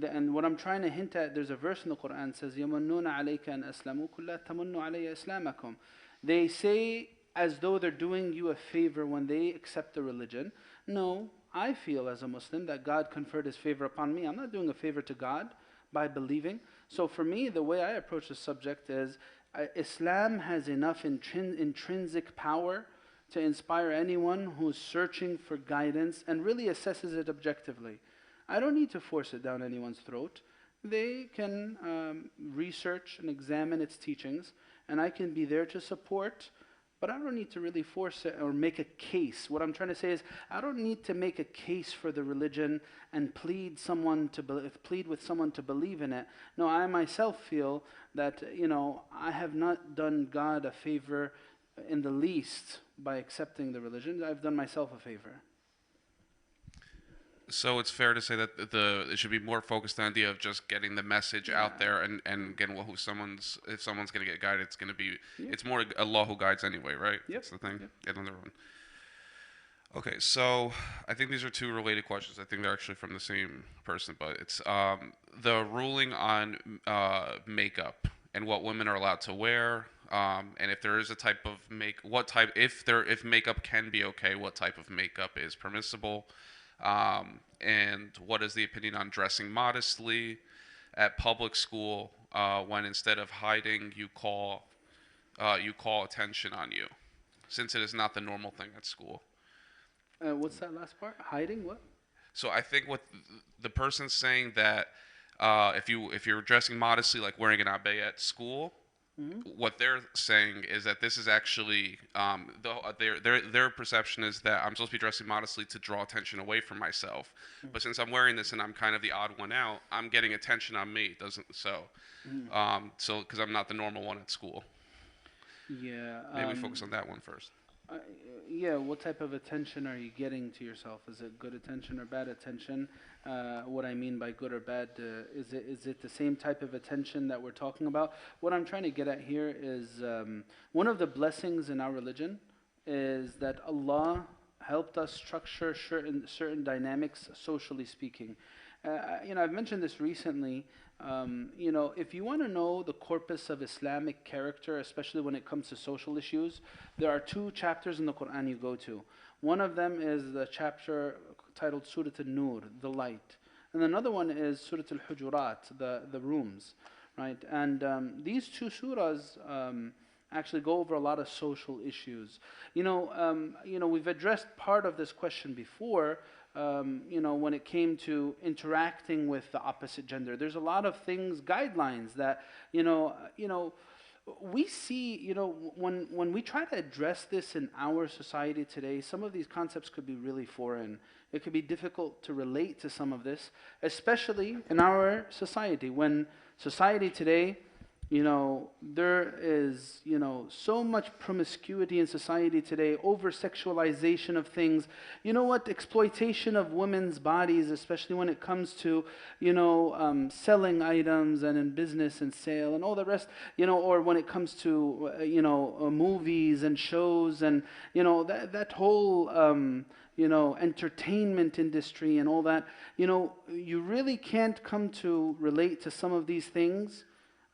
S1: And what I'm trying to hint at, there's a verse in the Quran that says, يَمُنُّونَ عَلَيْكَ أَنْ أَسْلَمُوا قُلْ لَا تَمُنُّوا عَلَيَّ إِسْلَامَكُمْ. They say as though they're doing you a favor when they accept the religion. No, I feel as a Muslim that God conferred His favor upon me. I'm not doing a favor to God by believing. So for me, the way I approach the subject is Islam has enough intrinsic power to inspire anyone who's searching for guidance and really assesses it objectively. I don't need to force it down anyone's throat. They can research and examine its teachings, and I can be there to support, but I don't need to really force it or make a case. What I'm trying to say is, I don't need to make a case for the religion and plead with someone to believe in it. No, I myself feel that, you know, I have not done God a favor in the least by accepting the religion. I've done myself a favor.
S2: So it's fair to say that it should be more focused on the idea of just getting the message out there and getting if someone's going to get guided, it's going to be it's more Allah who guides anyway, right?
S1: Yep.
S2: That's the thing.
S1: Yep.
S2: Get on their own. Okay, so I think these are two related questions. I think they're actually from the same person, but it's the ruling on makeup and what women are allowed to wear, and if there is a type of if makeup can be okay, what type of makeup is permissible. And what is the opinion on dressing modestly at public school when instead of hiding you call attention on you, since it is not the normal thing at school.
S1: What's that last part? Hiding what?
S2: So I think what the person's saying that if you're dressing modestly, like wearing an abaya at school, what they're saying is that this is actually their perception is that I'm supposed to be dressing modestly to draw attention away from myself, but since I'm wearing this and I'm kind of the odd one out, I'm getting attention on me. So because I'm not the normal one at school.
S1: Yeah.
S2: Maybe focus on that one first.
S1: Yeah, what type of attention are you getting to yourself? Is it good attention or bad attention? What I mean by good or bad, is it the same type of attention that we're talking about? What I'm trying to get at here is one of the blessings in our religion is that Allah helped us structure certain dynamics, socially speaking. I've mentioned this recently. If you want to know the corpus of Islamic character, especially when it comes to social issues, there are two chapters in the Quran you go to. One of them is the chapter titled Surah An-Nur, the light. And another one is Surah Al-Hujurat, the rooms, right? And these two surahs actually go over a lot of social issues. We've addressed part of this question before, when it came to interacting with the opposite gender. There's a lot of things, guidelines that, we see, when we try to address this in our society today, some of these concepts could be really foreign. It could be difficult to relate to some of this, especially in our society, when society today There is, so much promiscuity in society today, over sexualization of things. You know what? Exploitation of women's bodies, especially when it comes to, selling items and in business and sale and all the rest, or when it comes to, movies and shows and, that whole, entertainment industry and all that. You really can't come to relate to some of these things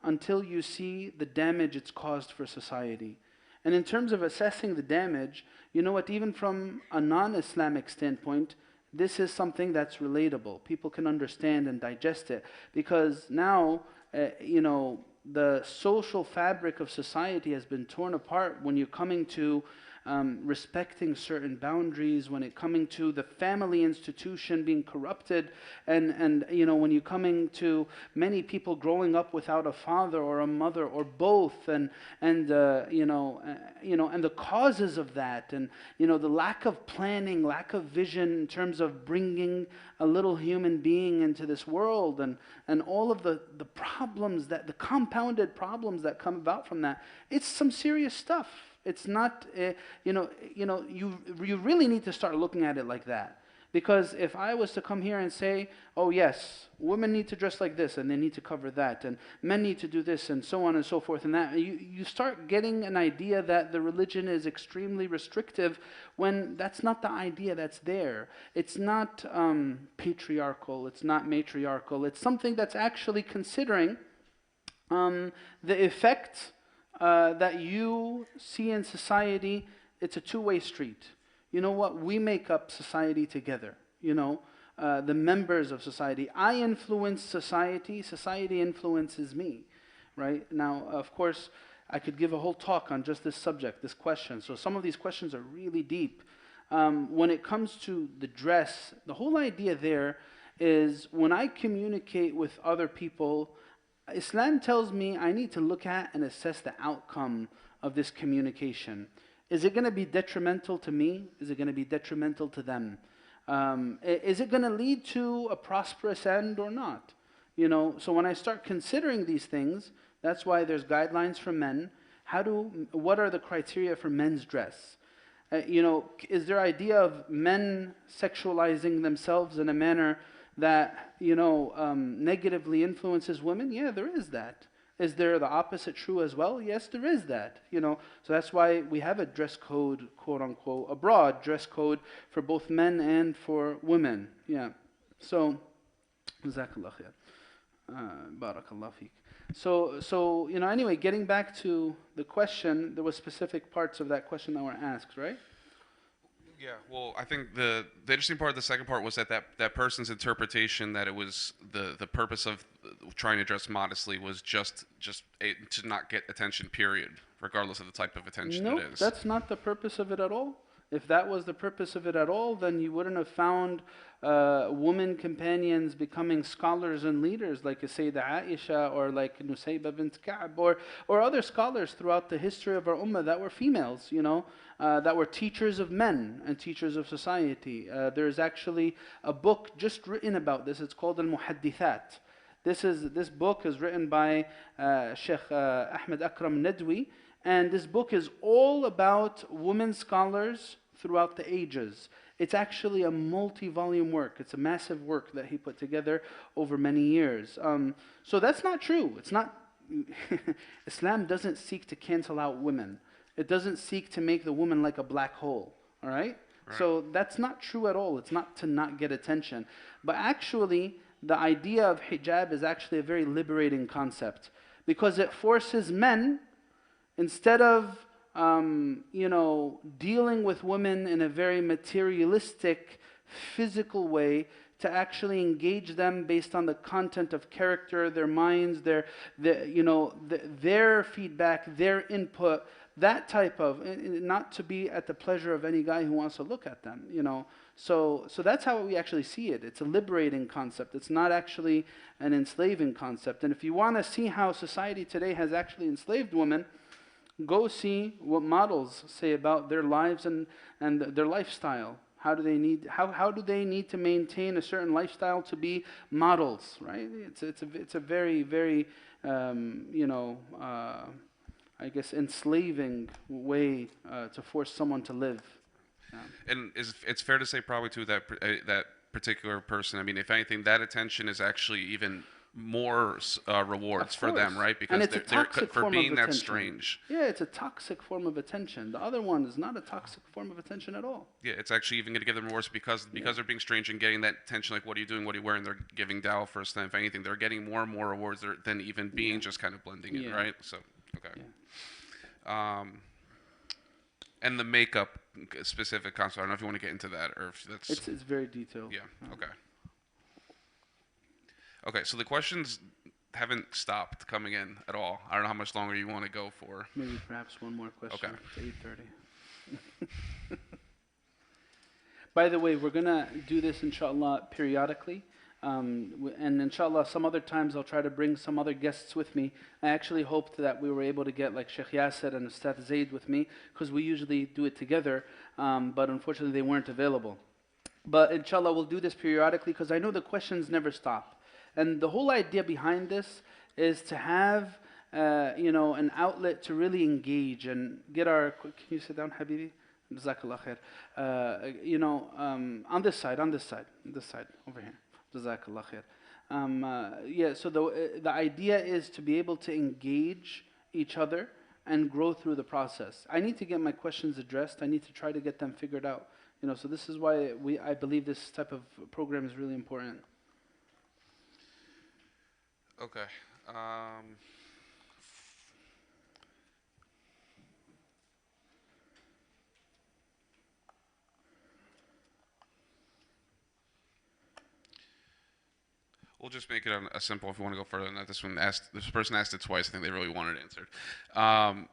S1: until you see the damage it's caused for society. And in terms of assessing the damage, you know what, even from a non-Islamic standpoint, this is something that's relatable. People can understand and digest it. Because now, the social fabric of society has been torn apart when you're coming to respecting certain boundaries, when it coming to the family institution being corrupted, and when you're coming to many people growing up without a father or a mother or both, and the causes of that, and the lack of planning, lack of vision in terms of bringing a little human being into this world, and all of the problems, that the compounded problems that come about from that. It's some serious stuff. It's not, you really need to start looking at it like that. Because if I was to come here and say, oh yes, women need to dress like this and they need to cover that, and men need to do this, and so on and so forth, and that, you start getting an idea that the religion is extremely restrictive, when that's not the idea that's there. It's not patriarchal, it's not matriarchal, it's something that's actually considering the effect that you see in society. It's a two-way street. You know what? We make up society together. The members of society. I influence society. Society influences me. Right? Now, of course, I could give a whole talk on just this subject, this question. So some of these questions are really deep. When it comes to the dress, the whole idea there is, when I communicate with other people, Islam tells me I need to look at and assess the outcome of this communication. Is it going to be detrimental to me? Is it going to be detrimental to them? Is it going to lead to a prosperous end or not? So when I start considering these things, that's why there's guidelines for men. What are the criteria for men's dress? Is there idea of men sexualizing themselves in a manner that negatively influences women? Yeah, there is that. Is there the opposite true as well? Yes, there is that. So that's why we have a dress code, quote unquote, a broad dress code for both men and for women. Yeah. So, jazakallah khair. Barakallah feek. So anyway, getting back to the question, there were specific parts of that question that were asked, right?
S2: Yeah, well, I think the interesting part of the second part was that person's interpretation that it was the purpose of trying to dress modestly was just to not get attention, period, regardless of the type of attention it is.
S1: That's not the purpose of it at all. If that was the purpose of it at all, then you wouldn't have found women companions becoming scholars and leaders like Sayyidah Aisha or like Nusayba bint Ka'b or other scholars throughout the history of our ummah that were females, that were teachers of men and teachers of society. There's actually a book just written about this. It's called Al-Muhaddithat. This book is written by Shaykh Ahmed Akram Nadwi, and this book is all about women scholars throughout the ages. It's actually a multi-volume work. It's a massive work that he put together over many years. So that's not true. It's not. Islam doesn't seek to cancel out women. It doesn't seek to make the woman like a black hole. All right? So that's not true at all. It's not to not get attention. But actually, the idea of hijab is actually a very liberating concept, because it forces men, instead of dealing with women in a very materialistic, physical way, to actually engage them based on the content of character, their minds, their feedback, their input, that type of, not to be at the pleasure of any guy who wants to look at them, So that's how we actually see it. It's a liberating concept. It's not actually an enslaving concept. And if you want to see how society today has actually enslaved women, go see what models say about their lives and their lifestyle. How do they need to maintain a certain lifestyle to be models, right? It's a very, very you know, I guess enslaving way to force someone to live.
S2: And it's fair to say probably too that that particular person. I mean, if anything, that attention is actually even more rewards
S1: Of
S2: for them,
S1: course.
S2: right?
S1: And
S2: Because
S1: it's a toxic
S2: for
S1: form of
S2: being that
S1: attention.
S2: strange.
S1: Yeah, it's a toxic form of attention. The other one is not a toxic form of attention at all.
S2: Yeah, it's actually even going to give them rewards because
S1: Yeah.
S2: they're being strange and getting that attention. Like, what are you doing? What are you wearing? They're giving dawah first. Then, if anything, they're getting more and more rewards than even being
S1: Yeah.
S2: just kind of blending in,
S1: Yeah.
S2: right? So, okay.
S1: Yeah.
S2: And the makeup specific concept. I don't know if you want to get into that or if that's.
S1: It's very detailed.
S2: Yeah. Okay. Okay. So the questions haven't stopped coming in at all. I don't know how much longer you want to go for.
S1: Maybe perhaps one more question.
S2: Okay.
S1: It's 8:30. By the way, we're gonna do this inshallah periodically. And inshallah, some other times I'll try to bring some other guests with me. I actually hoped that we were able to get like Sheikh Yasser and Ustad Zaid with me, because we usually do it together, but unfortunately they weren't available. But inshallah, we'll do this periodically, because I know the questions never stop. And the whole idea behind this is to have, an outlet to really engage and get our. Can you sit down, Habibi? Jazakallah khair. On this side, over here. Jazakallah khair. Yeah, so the idea is to be able to engage each other and grow through the process. I need to get my questions addressed. I need to try to get them figured out. So this is why I believe this type of program is really important.
S2: Okay. We'll just make it a simple. If you want to go further than that, this person asked it twice. I think they really wanted it answered.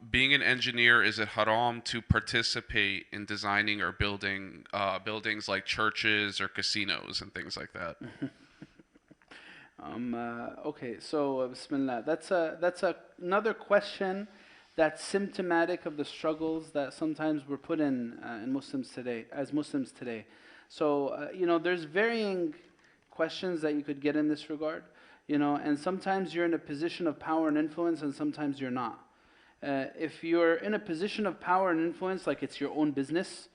S2: Being an engineer, is it haram to participate in designing or building buildings like churches or casinos and things like that?
S1: Okay, so Bismillah. That's another question that's symptomatic of the struggles that sometimes we're put in Muslims today, as Muslims today. So there's varying questions that you could get in this regard, and sometimes you're in a position of power and influence, and sometimes you're not. If you're in a position of power and influence, like it's your own business,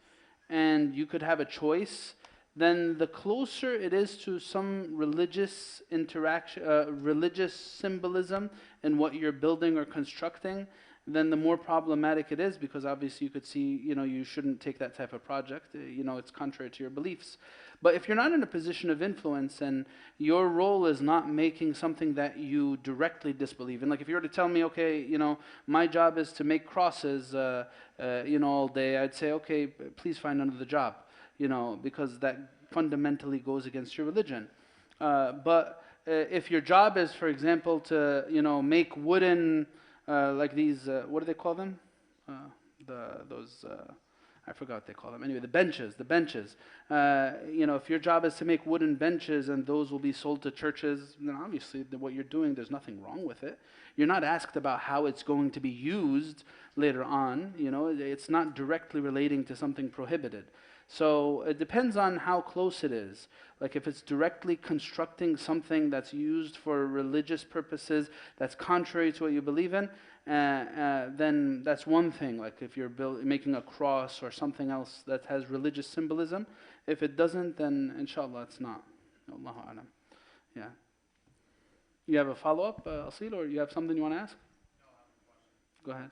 S1: and you could have a choice, then the closer it is to some religious interaction, religious symbolism in what you're building or constructing, then the more problematic it is, because obviously you could see, you shouldn't take that type of project. It's contrary to your beliefs. But if you're not in a position of influence and your role is not making something that you directly disbelieve in, like if you were to tell me, okay, my job is to make crosses, all day, I'd say, okay, please find another job, because that fundamentally goes against your religion. But if your job is, for example, to, make wooden, like these, what do they call them? I forgot what they call them. Anyway, the benches. If your job is to make wooden benches and those will be sold to churches, then obviously what you're doing, there's nothing wrong with it. You're not asked about how it's going to be used later on. It's not directly relating to something prohibited. So it depends on how close it is. Like if it's directly constructing something that's used for religious purposes, that's contrary to what you believe in, then that's one thing. Like if you're making a cross or something else that has religious symbolism. If it doesn't, then inshallah it's not. Allahu alam. Yeah. You have a follow-up, Asil, or you have something you want to ask?
S3: No, I have a question.
S1: Go ahead.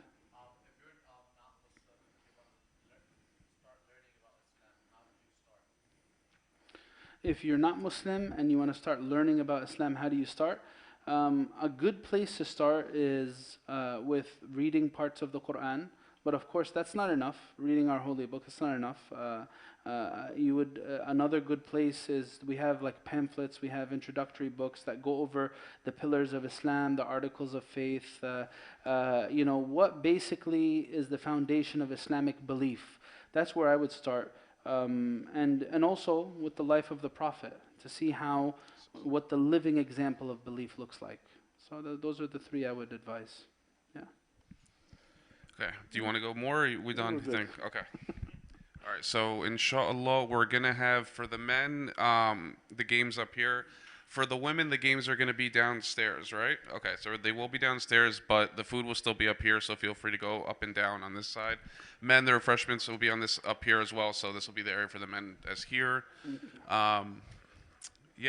S3: If you're not Muslim and you want to start learning about Islam, how do you start?
S1: If you're not Muslim and you want to start learning about Islam, how do you start? A good place to start is with reading parts of the Quran. But of course, that's not enough. Reading our holy book is not enough. Another good place is we have like pamphlets, we have introductory books that go over the pillars of Islam, the articles of faith. What basically is the foundation of Islamic belief. That's where I would start. And also with the life of the Prophet, to see what the living example of belief looks like. So those are the three I would advise. Yeah.
S2: Okay. Do you want to go more? Or are we done?
S1: We're good.
S2: Think. Okay. All right. So inshallah, we're gonna have for the men the games up here. For the women, the games are going to be downstairs, right? Okay, so they will be downstairs, but the food will still be up here, so feel free to go up and down on this side. Men, the refreshments will be on this up here as well, so this will be the area for the men as here. Yeah,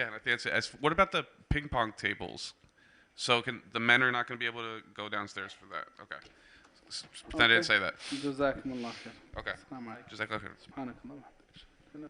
S2: and I think that's it. What about the ping pong tables? So the men are not going to be able to go downstairs for that. Okay. Pretend I didn't say that.
S3: جزاكم الله خير.
S2: Okay.
S3: السلام عليكم.
S2: Just like okay.
S3: سبحانك اللهم وبحمدك.